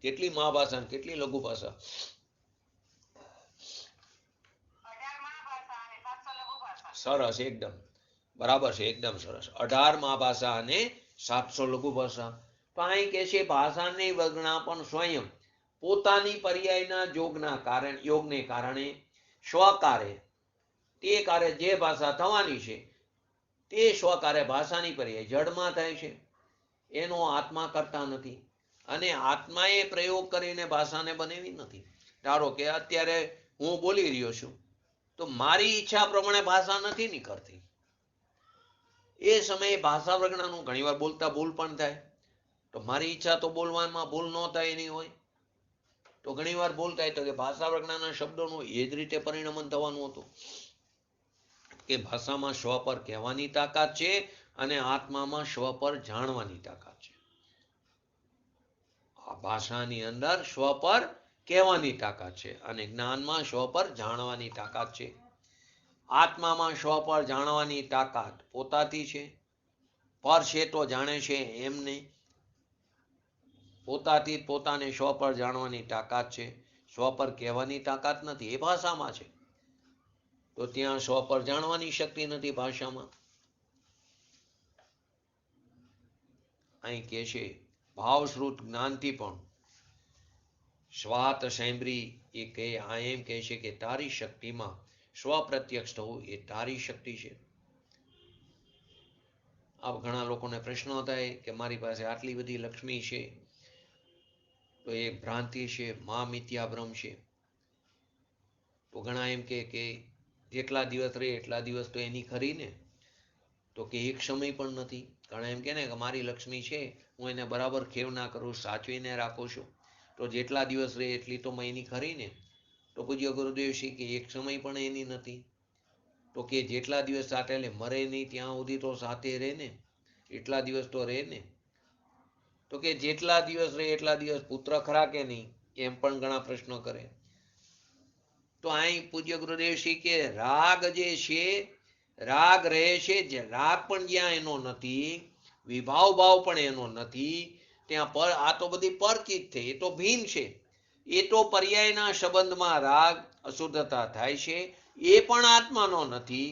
કેટલી મહાભાષા, કેટલી લઘુ ભાષા? સરસ, એકદમ બરાબર છે, એકદમ સરસ. 18 મહાભાષા અને 700 લઘુ ભાષા. તો અહીં કે છે ભાષાની વર્ગણા પણ સ્વયં પોતાની પર્યાયના યોગને કારણે સ્વકારે તે કાર્ય જે ભાષા થવાની છે તે સ્વકારે ભાષાની પર્યાય જડમાં થાય છે, એનો આત્મા કરતા નથી. અને આત્માએ પ્રયોગ કરીને ભાષાને બનાવી નથી. ધારો કે અત્યારે હું બોલી રહ્યો છું તો મારી ઈચ્છા પ્રમાણે ભાષા નથી નીકળતી. એ સમયે ભાષા પ્રજ્ઞાનું ઘણીવાર બોલતા ભૂલ પણ થાય. તો મારી ઈચ્છા તો બોલવામાં ભૂલ ન થાય એની હોય, તો ઘણીવાર ભૂલ થાય. તો કે ભાષા પ્રજ્ઞાના શબ્દોનું એ જ રીતે પરિણમન થવાનું હતું કે ભાષામાં સ્વ પર કહેવાની તાકાત છે અને આત્મામાં સ્વ પર જાણવાની તાકાત છે. આ ભાષાની અંદર સ્વ પર કહેવાની તાકાત છે અને જ્ઞાનમાં સ્વ પર જાણવાની તાકાત છે. આત્મામાં સ્વ પર જાણવાની તાકાત પોતાથી છે. પર છે તો જાણે છે એમ નહીં. પોતાથી પોતાને સ્વ પર જાણવાની તાકાત છે, સ્વ પર કહેવાની તાકાત નથી. એ ભાષામાં છે. તો ત્યાં સ્વ પર જાણવાની શક્તિ નથી ભાષામાં. અહીં કે છે ભાવશ્રુત જ્ઞાનથી પણ સ્વાત સાંભળી એ કહે આ એમ કહે છે કે તારી શક્તિમાં સ્વ પ્રત્યક્ષ થવું એ તારી શક્તિ છે. આ ઘણા લોકોને પ્રશ્નો થાય કે મારી પાસે આટલી બધી લક્ષ્મી છે તો એ ભ્રાંતિ છે, મા મિથ્યા ભ્રમ છે. તો ઘણા એમ કે જેટલા દિવસ રહે એટલા દિવસ તો એની ખરી ને. તો કે એક સમય પણ નથી. ઘણા એમ કે ને કે મારી લક્ષ્મી છે, હું એને બરાબર ખેવ ના કરું, સાચવીને રાખું છું, તો જેટલા દિવસ રહે એટલી તો એની ખરી ને. તો પૂજ્ય ગુરુદેવ શ્રી કે એક સમય પણ એની નથી. તો કે જેટલા દિવસ સાથે એટલે મરે નહીં ત્યાં સુધી તો સાથે રહે ને, એટલા દિવસ તો રહે ને. તો કે જેટલા દિવસ રહે એટલા દિવસ પુત્ર ખરા કે નહીં, એમ પણ ઘણા પ્રશ્નો કરે. તો અહીં પૂજ્ય ગુરુદેવ શ્રી કે રાગ જે છે, રાગ રહે છે, જે રાગ પણ જ્યાં એનો નથી, વિભાવ ભાવ પણ એનો નથી, ત્યાં પર આ તો બધી પરચિત થઈ, એ તો ભીન છે. એ તો પર્યાયના સંબંધમાં રાગ અશુદ્ધતા થાય છે, એ પણ આત્માનો નથી.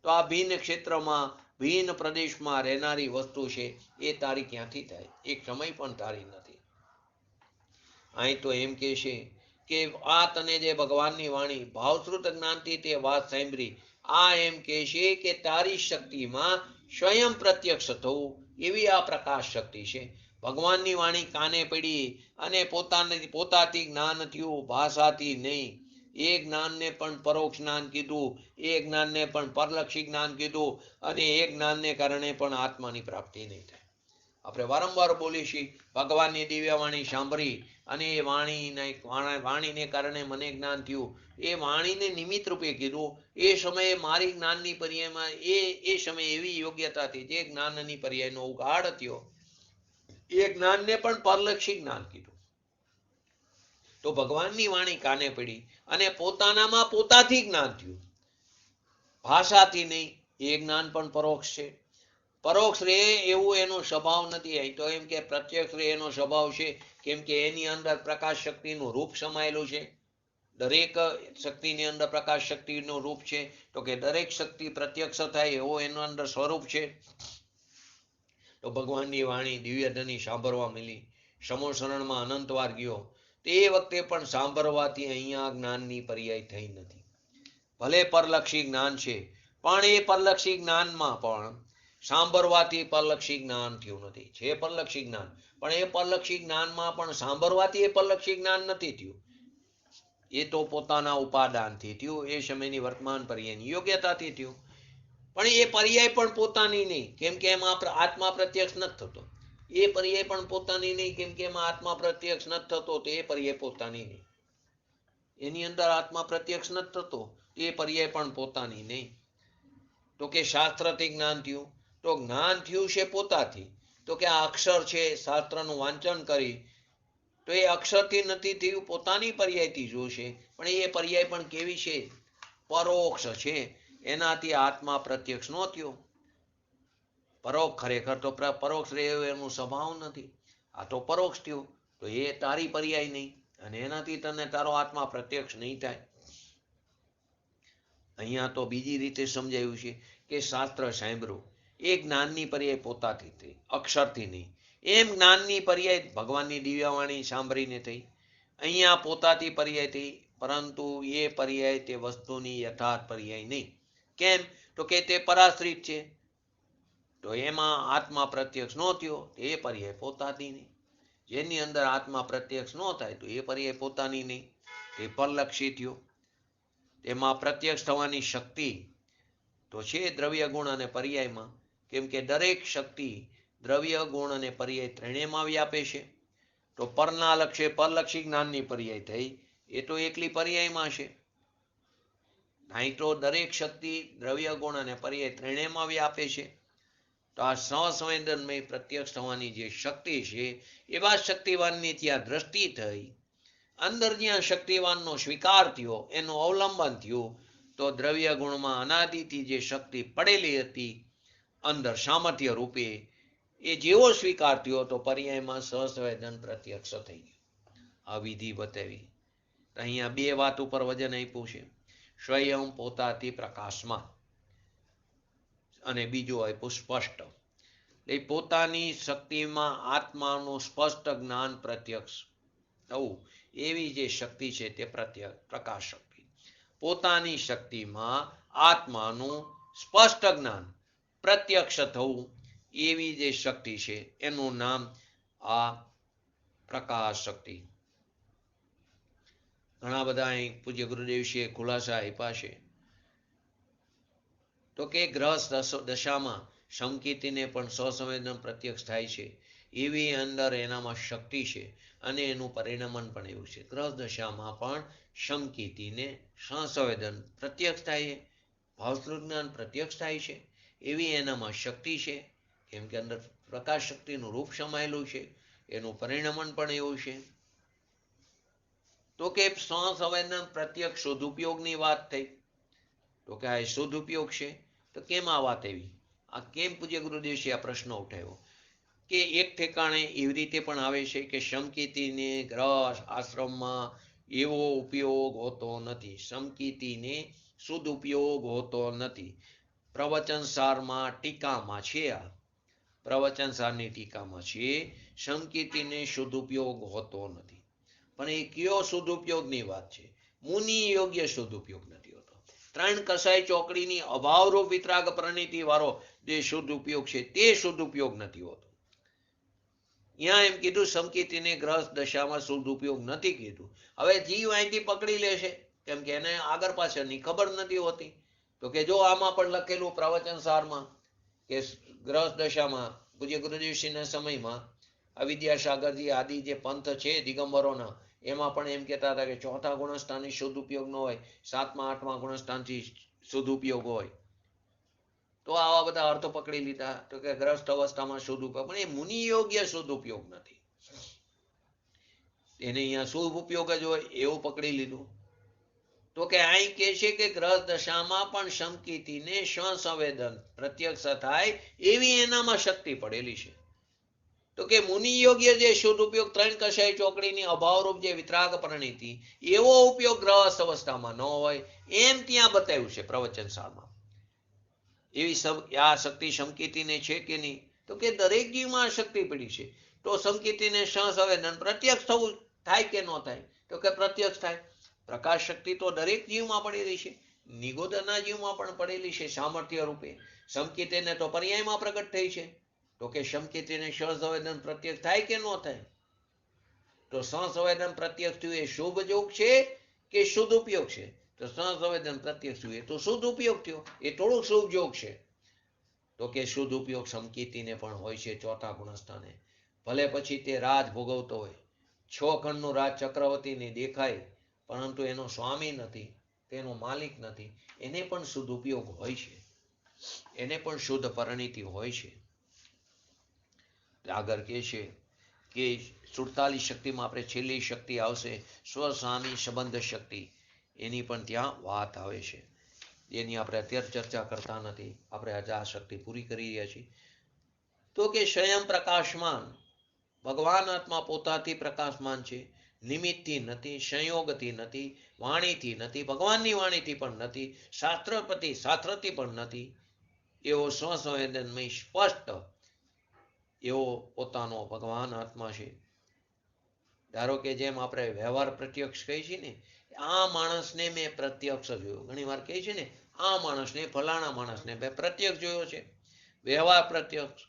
તો આ ભીન ક્ષેત્રમાં ભીન પ્રદેશમાં રહેનારી વસ્તુ છે, એ તારી ક્યાંથી થાય? એક સમય પણ તારી નથી. અહીં તો એમ કે છે કે આ તને જે ભગવાનની વાણી ભાવશ્રુત જ્ઞાનથી તે વાત સાંભળી, આ એમ કે છે કે તારી શક્તિમાં સ્વયં પ્રત્યક્ષ થવું એવી આ પ્રકાશ શક્તિ છે. ભગવાનની વાણી કાને પડી અને પોતાથી જ્ઞાન થયું, ભાષાથી નહીં. એ જ્ઞાનને પણ પરોક્ષ જ્ઞાન કીધું, એ જ્ઞાનને પણ પરલક્ષી જ્ઞાન કીધું, અને એ જ્ઞાનને કારણે પણ આત્માની પ્રાપ્તિ નહીં થાય. આપણે વારંવાર બોલીએ છીએ ભગવાનની દિવ્ય વાણી સાંભળી અને એ વાણીને કારણે મને જ્ઞાન થયું. એ વાણીને નિમિત્ત રૂપે કીધું. એ સમયે મારી જ્ઞાનની પર્યાયમાં એ સમયે એવી યોગ્યતા હતી, જે જ્ઞાનની પર્યાયનો ઉઘાડ થયો, એ જ્ઞાનને પણ પરલક્ષી જ્ઞાન કીધું. તો ભગવાનની વાણી કાને પડી અને પોતાનામાં પોતાથી જ્ઞાન થયું, ભાષાથી નહીં. એ જ્ઞાન પણ પરોક્ષ છે. પરોક્ષ રે એવું એનો સ્વભાવ નથી. અહીં તો એમ કે પ્રત્યક્ષ રે એનો સ્વભાવ છે, કેમ કે એની અંદર પ્રકાશ શક્તિનું રૂપ સમાયેલું છે. દરેક શક્તિની અંદર પ્રકાશ શક્તિનું રૂપ છે. તો કે દરેક શક્તિ પ્રત્યક્ષ થાય એવો એનું અંદર સ્વરૂપ છે. તો ભગવાનની વાણી દિવ્ય ધની સાંભળવા મળી. સમો શરણમાં અનંતવાર ગયો, તે વખતે પણ સાંભળવાથી અહીંયા જ્ઞાનની પર્યાય થઈ નથી. ભલે પરલક્ષી જ્ઞાન છે, પણ એ પરલક્ષી જ્ઞાનમાં પણ સાંભળવાથી પરલક્ષી જ્ઞાન થયું નથી. છે પરલક્ષી જ્ઞાન, પણ એ પરલક્ષી જ્ઞાનમાં પણ સાંભળવાથી એ પરલક્ષી જ્ઞાન નથી થયું. એ તો પોતાના ઉપાદાનથી થયું, એ સમયની વર્તમાન પર્યાયની યોગ્યતાથી થયું. પણ એ પર્યાય પણ પોતાની નહીં, કેમ કે એમાં આત્મા પ્રત્યક્ષ નથી થતો. એ પર્યાય પણ પોતાની નહીં, કેમ કે એમાં આત્મા પ્રત્યક્ષ નથી થતો. તો એ પર્યાય પોતાની નહીં. એની અંદર આત્મા પ્રત્યક્ષ નથી થતો, એ પર્યાય પણ પોતાની નહીં. તો કે શાસ્ત્રથી જ્ઞાન થયું, તો જ્ઞાન થયું છે પોતાથી. તો કે આ અક્ષર છે, શાસ્ત્રનું વાંચન કરી, તો એ અક્ષરથી નથી થયું, પોતાની પર્યાયથી જોશે. પણ એ પર્યાય પણ કેવી છે? પરોક્ષ છે. એનાથી આત્મા પ્રત્યક્ષ ન થયો. પરોક્ષ ખરેખર તો પરોક્ષ રહે એનો સ્વભાવ નથી. આ તો પરોક્ષ થયું, તો એ તારી પર્યાય નહીં, અને એનાથી તને તારો આત્મા પ્રત્યક્ષ નહીં થાય. અહીંયા તો બીજી રીતે સમજાયું છે કે શાસ્ત્ર સાંભળ્યું, એ જ્ઞાનની પર્યાય પોતાથી થઈ, અક્ષરથી નહીં. એમ જ્ઞાનની પર્યાય ભગવાનની દિવ્યવાણી સાંભળીને થઈ. અહીંયા પોતાથી પર્યાયથી, પરંતુ એ પર્યાય તે વસ્તુની યથાર્થ પર્યાય નહીં. કેમ? તો કે તે પરાશ્રિત છે, તો એમાં આત્મા પ્રત્યક્ષ ન થયો, એ પર્યાય પોતાથી નહીં. જેની અંદર આત્મા પ્રત્યક્ષ ન થાય તો એ પર્યાય પોતાની નહીં, તે પરલક્ષી થયો. તેમાં પ્રત્યક્ષ થવાની શક્તિ તો છે દ્રવ્ય ગુણ અને પર્યાયમાં, કેમ કે દરેક શક્તિ દ્રવ્ય ગુણ અને પર્યાય ત્રણેયમાં વ્યાપે છે. તો પરના લક્ષે પરલક્ષી જ્ઞાનની પર્યાય થઈ, એ તો એકલી પર્યાયમાં છે. અહીં તો દરેક શક્તિ દ્રવ્ય ગુણ અને પર્યાય ત્રણેયમાં વ્યાપે છે. તો આ સંવેદનમય પ્રત્યક્ષ થવાની જે શક્તિ છે, એવા શક્તિવાનની ત્યાં દ્રષ્ટિ થઈ, અંદર જ્યાં શક્તિવાનનો સ્વીકાર થયો, એનું અવલંબન થયું, તો દ્રવ્ય ગુણમાં અનાદિથી જે શક્તિ પડેલી હતી અંદર સામર્થ્ય રૂપે, એ જેવો સ્વીકાર થયો તો પર્યાયમાં સહસંવેદન પ્રત્યક્ષ થઈ ગયું. આ વિધિ બતાવી. અહીંયા બે વાત ઉપર વજન આપ્યું છે. સ્વયં પોતાથી પ્રકાશમાં, અને બીજું આપ્યું સ્પષ્ટ. એ પોતાની શક્તિમાં આત્માનું સ્પષ્ટ જ્ઞાન પ્રત્યક્ષ થવું, એવી જે શક્તિ છે તે પ્રકાશ શક્તિ. પોતાની શક્તિમાં આત્માનું સ્પષ્ટ જ્ઞાન પ્રત્યક્ષ થવું, એવી જે શક્તિ છે એનું નામ આ પ્રકાશ શક્તિ. ઘણા બધા અહીં પૂજ્ય ગુરુદેવશ્રીએ ખુલાસા આપ્યા છે. તો કે ગ્રહ દશામાં સંકિતીને પણ સ્વસંવેદન પ્રત્યક્ષ થાય છે, એવી અંદર એનામાં શક્તિ છે, અને એનું પરિણમન પણ એવું છે. ગ્રહ દશામાં પણ સંકિતીને સંસંવેદન પ્રત્યક્ષ થાય છે, ભાવસ્વરૂપ જ્ઞાન પ્રત્યક્ષ થાય છે, એવી એનામાં શક્તિ છે. કેમ કે અંદર પ્રકાશ શક્તિનું રૂપ સમાયેલું છે, એનું પરિણમન પણ એવું છે. તો કે સંસંવેદન પ્રત્યક્ષ સદુપયોગની વાત થઈ. તો કે આ સદુપયોગ છે, તો કેમ આ વાત આવી? આ કેમ પૂજ્ય ગુરુદેવશ્રીએ આ પ્રશ્ન ઉઠાવ્યો? કે એક ઠેકાણે એવી રીતે પણ આવે છે કે સમકીતીને ગ્રહ આશ્રમમાં એવો ઉપયોગ હોતો નથી, સમકીતીને સદુપયોગ હોતો નથી. પ્રવચન સારમાં ટીકામાં છે, આ પ્રવચન સારની ટીકામાં છે, સમકીતીને સદુપયોગ હોતો નથી. પણ એ કયો સદુપયોગની વાત છે? મુનિ યોગ્ય સદુપયોગ નથી હોતો. ત્રણ કસાઈ ચોકડીની અભાવરૂપ વિતરાગ પ્રણીતિ વાળો જે સદુપયોગ છે, તે સદુપયોગ નથી હોતો. ત્યાં એમ કીધું સમકીતીને ગ્રહ દશામાં સદુપયોગ નથી કીધું. હવે જીવ અહીંથી પકડી લેશે, કેમ કે એને આગળ પાછળની ખબર નથી હોતી. તો કે જો આમાં પણ લખેલું પ્રવચન સારમાં કે ગ્રહ દશામાં પૂજ્ય ગુરુદેવશ્રીના સમયમાં અવિદ્યાસાગરજી આદિ જે પંથ છે દિગંબરોના, એમાં પણ એમ કહેતા હતા કે ચોથા ગુણસ્થાનથી સદુપયોગ ન હોય, સાતમા આઠમા ગુણસ્થાનથી સદુપયોગ હોય. તો આવા બધા અર્થો પકડી લીધા. તો કે ગ્રસ્ત અવસ્થામાં સદુપયોગ, પણ એ મુનિ યોગ્ય સદુપયોગ નથી. એને અહીંયા શુભ ઉપયોગ જ હોય એવું પકડી લીધું. તો કે અહીં કે છે કે ગ્રહ દશામાં પણ સમકીતીને સંસંવેદન પ્રત્યક્ષ થાય, એવી એનામાં શક્તિ પડેલી છે. તો કે મુનિ યોગ્ય જે શુદ્ધ ઉપયોગ ત્રણ કસાઈ ચોકડીની અભાવરૂપ જે વિતરાગ પ્રણીતિ, એવો ઉપયોગ ગ્રહસ્થ અવસ્થામાં ન હોય, એમ ત્યાં બતાવ્યું છે પ્રવચન સારમાં. એવી આ શક્તિ સમકીતીને છે કે નહીં? તો કે દરેક જીવમાં આ શક્તિ પડી છે. તો સમકીતીને સંસંવેદન પ્રત્યક્ષ થવું થાય કે ન થાય? તો કે પ્રત્યક્ષ થાય. પ્રકાશ શક્તિ તો દરેક જીવમાં પડેલી છે, નિગોદરના જીવમાં પણ પડેલી છે સામર્થ્ય રૂપે. સમકીતીને તો પર્યાયમાં પ્રગટ થઈ છે. તો કે સમકીતીને સંસંવેદન પ્રત્યક્ષ થાય કે ન થાય? તો સંસંવેદન પ્રત્યક્ષ થયું એ શુભ યોગ છે કે શુદ્ધ ઉપયોગ છે? તો સંસંવેદન પ્રત્યક્ષ થયું એ તો શુદ્ધ ઉપયોગ થયો, એ થોડુંક શુભ યોગ છે. તો કે શુદ્ધ ઉપયોગ સમકીતીને પણ હોય છે ચોથા ગુણસ્થાને. ભલે પછી તે રાજ ભોગવતો હોય, 6 ખંડનું રાજ ચક્રવર્તીને દેખાય, પરંતુ એનો સ્વામી નથી, તેનો માલિક નથી, એને પણ શુદ્ધ ઉપયોગ હોય છે, એને પણ શુદ્ધ પરિણીતિ હોય છે. આગળ કે છે કે 47 શક્તિમાં આપણે છેલ્લી શક્તિ આવશે સ્વસ્વામી સંબંધ શક્તિ, એની પણ ત્યાં વાત આવે છે. એની આપણે અત્યારે ચર્ચા કરતા નથી, આપણે આજે આ શક્તિ પૂરી કરી રહ્યા છીએ. તો કે સ્વયં પ્રકાશમાન, ભગવાન આત્મા પોતાથી પ્રકાશમાન છે, નિમિત્તથી નથી, સંયોગથી નથી, વાણીથી નથી, ભગવાનની વાણીથી પણ નથી, શાસ્ત્રથી પણ નથી. એવો સ્વસંવેદનમય સ્પષ્ટ એવો પોતાનો ભગવાન આત્મા છે. ધારો કે જેમ આપણે વ્યવહાર પ્રત્યક્ષ કહીએ છીએ ને, આ માણસને મેં પ્રત્યક્ષ જોયો. ઘણી વાર કહે છે ને, આ માણસને ફલાણા માણસને મેં પ્રત્યક્ષ જોયો છે, વ્યવહાર પ્રત્યક્ષ.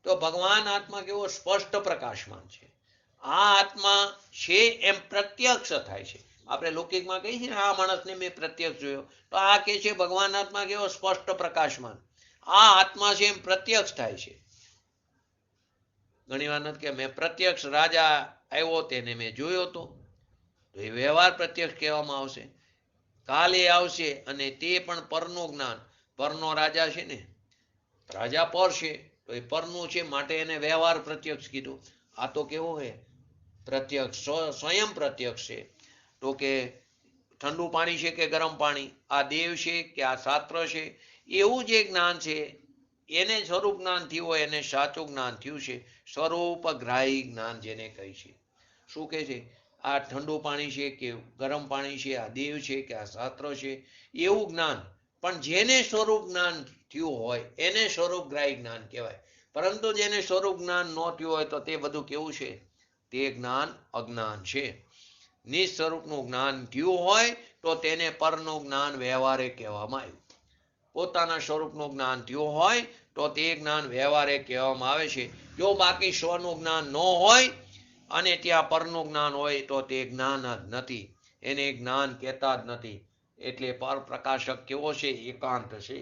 તો ભગવાન આત્મા કેવો સ્પષ્ટ પ્રકાશમાન છે. આ આત્મા છે એમ પ્રત્યક્ષ થાય છે. આપણે લૌકિકમાં કહીએ છીએ ને, આ માણસને મેં પ્રત્યક્ષ જોયો, તો આ કે છે ભગવાન આત્મા કેવો સ્પષ્ટ પ્રકાશમાન. આ આત્મા છે એમ પ્રત્યક્ષ થાય છે. ઘણી વાર નથી કે મેં પ્રત્યક્ષ રાજા આવ્યો તેને મેં જોયો હતો, તો એ વ્યવહાર પ્રત્યક્ષ કહેવામાં આવશે. કાલે આવશે અને તે પણ પરનું જ્ઞાન. પરનો રાજા છે ને, રાજા પર છે, તો એ પરનું છે માટે એને વ્યવહાર પ્રત્યક્ષ કીધું. આ તો કેવો છે પ્રત્યક્ષ, સ્વયં પ્રત્યક્ષ છે. તો કે ઠંડુ પાણી છે કે ગરમ પાણી, આ દેવ છે કે આ શાસ્ત્ર છે, એવું જે જ્ઞાન છે એને સ્વરૂપ જ્ઞાન થયું હોય એને સાચું જ્ઞાન થયું છે. સ્વરૂપ ગ્રાહી જ્ઞાન જેને કહી છે. શું કહે છે? આ ઠંડુ પાણી છે કે ગરમ પાણી છે, આ દેવ છે કે આ શાસ્ત્ર છે, એવું જ્ઞાન. પણ જેને સ્વરૂપ જ્ઞાન થયું હોય એને સ્વરૂપ ગ્રાહી જ્ઞાન કહેવાય. પરંતુ જેને સ્વરૂપ જ્ઞાન ન થયું હોય તો તે બધું કેવું છે? તે જ્ઞાન અજ્ઞાન છે. નિસ્વરૂપનું જ્ઞાન થયું હોય તો તેને પરનું જ્ઞાન વ્યવહારે કહેવામાં આવ્યું. પોતાના સ્વરૂપનું જ્ઞાન થયું હોય તો તે જ્ઞાન વ્યવહારે કહેવામાં આવે છે. જો બાકી સ્વનું જ્ઞાન ન હોય અને ત્યાં પરનું જ્ઞાન હોય તો તે જ્ઞાન જ નથી, એને જ્ઞાન કહેતા જ નથી. એટલે પર પ્રકાશક કેવો છે? એકાંત છે.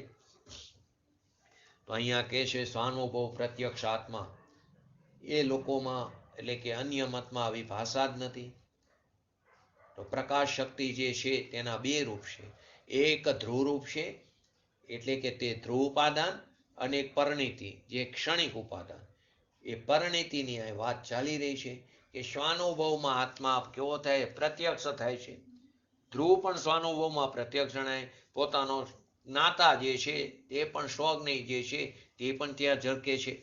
તો અહીંયા કહે છે સ્વાનુભવ પ્રત્યક્ષ આત્મા. એ લોકોમાં એટલે કે અન્ય મતમાં આવી ભાષા જ નથી. તો પ્રકાશ શક્તિ જે છે તેના બે રૂપ છે. એક ધ્રુવ રૂપ છે, એટલે કે તે ધ્રુવ ઉપાદાન, અને એક પરિણીતિ જે ક્ષણિક ઉપાદાન. એ પરિણીતિની આ વાત ચાલી રહી છે કે સ્વાનુભવમાં આત્મા કેવો થાય? પ્રત્યક્ષ થાય છે. ધ્રુવ પણ સ્વાનુભવમાં પ્રત્યક્ષ જણાય. પોતાનો જ્ઞાતા જે છે તે પણ સ્વજ્ઞ જે છે તે પણ ત્યાં ઝળકે છે.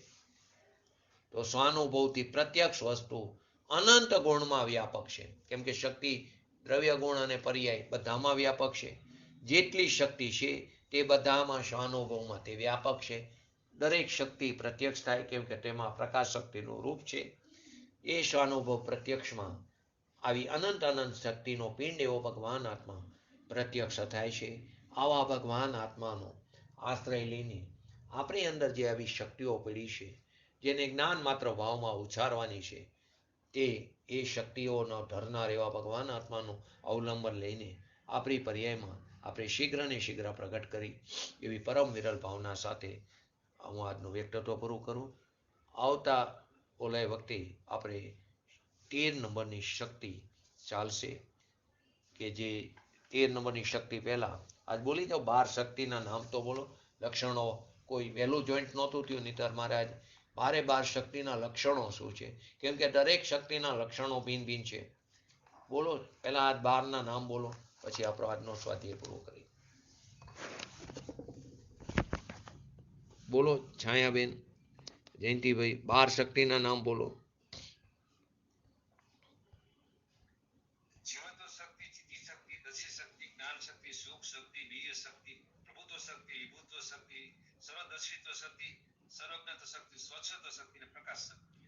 તો સ્વાનુભવથી પ્રત્યક્ષ વસ્તુ અનંત ગુણમાં વ્યાપક છે. કેમ કે શક્તિ દ્રવ્ય ગુણ અને પર્યાય બધામાં વ્યાપક છે. જેટલી શક્તિ છે તે બધામાં સ્વાનુભવમાં તે વ્યાપક છે. દરેક શક્તિ પ્રત્યક્ષ થાય કેમ કે તેમાં પ્રકાશ શક્તિનું રૂપ છે. એ સ્વાનુભવ પ્રત્યક્ષમાં આવી અનંત અનંત શક્તિનો પિંડ એવો ભગવાન આત્મા પ્રત્યક્ષ થાય છે. આવા ભગવાન આત્માનો આશ્રય લઈને આપણી અંદર જે આવી શક્તિઓ પડી છે, જેને જ્ઞાન માત્ર ભાવમાં ઉચ્ચારવાની છે, તે એ શક્તિઓનો ધરનાર એવા ભગવાન આત્માનું અવલંબન લઈને આપણી પર્યાયમાં આપણે શીઘ્ર ને શીઘ્ર પ્રગટ કરી એવી પરમ વિરલ ભાવના સાથે હું આજનું વ્યક્તિત્વ પૂરું કરું. આવતા ઓલાય વખતે આપણે 13 નંબરની શક્તિ ચાલશે, કે જે 13 નંબરની શક્તિ પહેલા આજ બોલી જાઓ. 12 શક્તિના નામ તો બોલો, લક્ષણો. કોઈ વહેલું જોઈન્ટ નહોતું થયું, નહીતર મારે આજ 12 શક્તિના લક્ષણો શું છે, કેમ કે દરેક શક્તિના લક્ષણો ભિન્ન ભિન્ન છે. બોલો પહેલા આજ 12ના નામ બોલો, પછી આપણો આજનો સ્વાધ્યાય પૂરો કરી. બોલો છાયાબેન, જયંતિભાઈ, 12 શક્તિના નામ બોલો.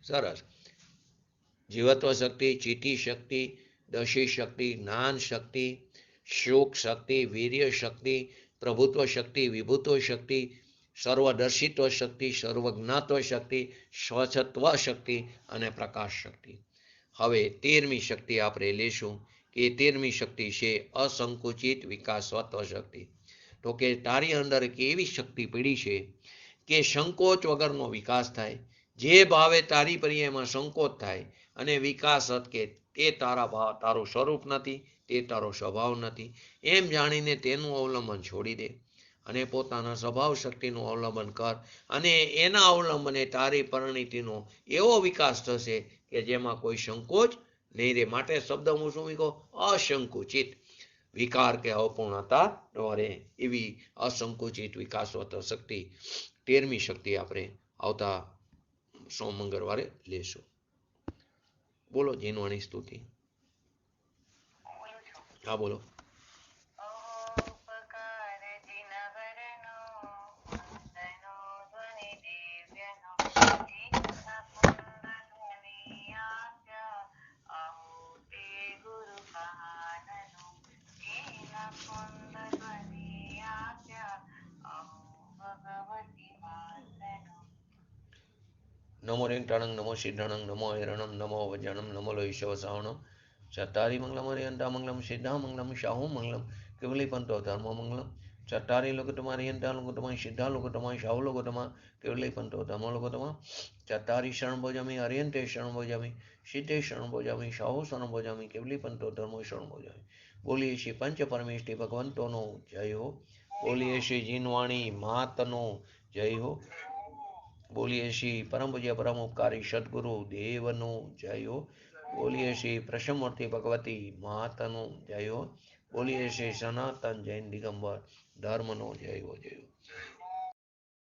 સરસ. જીવત્વ શક્તિ, ચિત્તી શક્તિ, દશી શક્તિ, જ્ઞાન શક્તિ, સુખ શક્તિ, વીર્ય શક્તિ, પ્રભુત્વ શક્તિ, વિભુત્વ શક્તિ, સર્વદર્શિત્વ શક્તિ, સર્વજ્ઞાત્વ શક્તિ, સ્વચ્છત્વ શક્તિ અને પ્રકાશ શક્તિ. હવે 13મી શક્તિ આપણે લેશું કે 13મી શક્તિ છે અસંકુચિત વિકાસવત્વ શક્તિ. તો કે તારી અંદર કેવી શક્તિ પડી છે કે સંકોચ વગરનો વિકાસ થાય. જે ભાવે તારી પર્યાયમાં સંકોચ થાય અને વિકાસ અટકે તે તારું સ્વરૂપ નથી, તે તારો સ્વભાવ નથી, એમ જાણીને તેનું અવલંબન છોડી દે અને પોતાના સ્વભાવ શક્તિનું અવલંબન કર, અને એના અવલંબને તારી પરિણીતિનો એવો વિકાસ થશે કે જેમાં કોઈ સંકોચ નહીં રહે. માટે શબ્દ હું શું કહું? અસંકુચિત. વિકાર કે અપૂર્ણતા ન રહે એવી અસંકુચિત વિકાસવત શક્તિ 13મી શક્તિ આપણે આવતા સોમ મંગળવારે લેશું. બોલો જીનવાણી સ્તુતિ. હા બોલો. नमो रेंगटाणंग नमो सिद्धणंग नमो हिरणं नमो वज्रणं नमो लोहिशव श्रावणं चत्तारि मंगलम हरियंता मंगलम सिद्धा मंगलम शाहु मंगलम केवली पंतो धर्म मंगलम चत्तारि लोकोत्तमा हरियंता लोकोत्तमा सिद्धा लोकोत्तमा शाहु लोकोत्तमा केवली पंतो धर्म लोकोत्तमा चत्तारि शरण भोजामि हरियंते शरण भोजामि सिद्धे शरण भोजामि शाहु शरण भोजामि केवली पंतो धर्मो शरण भोजामि। बोलिए श्री पंच परमेष्टि भगवंतोनो जय हो। बोलिए श्री जीनवाणी मातनो जय हो। बोलिए श्री परम पूज्य परम उपकारी सदगुरु देवनो जय हो। बोलिए श्री प्रसमूर्ति भगवती मातनो जय हो। बोलिए श्री सनातन जैन दिगंबर धर्मनो जय हो जय हो।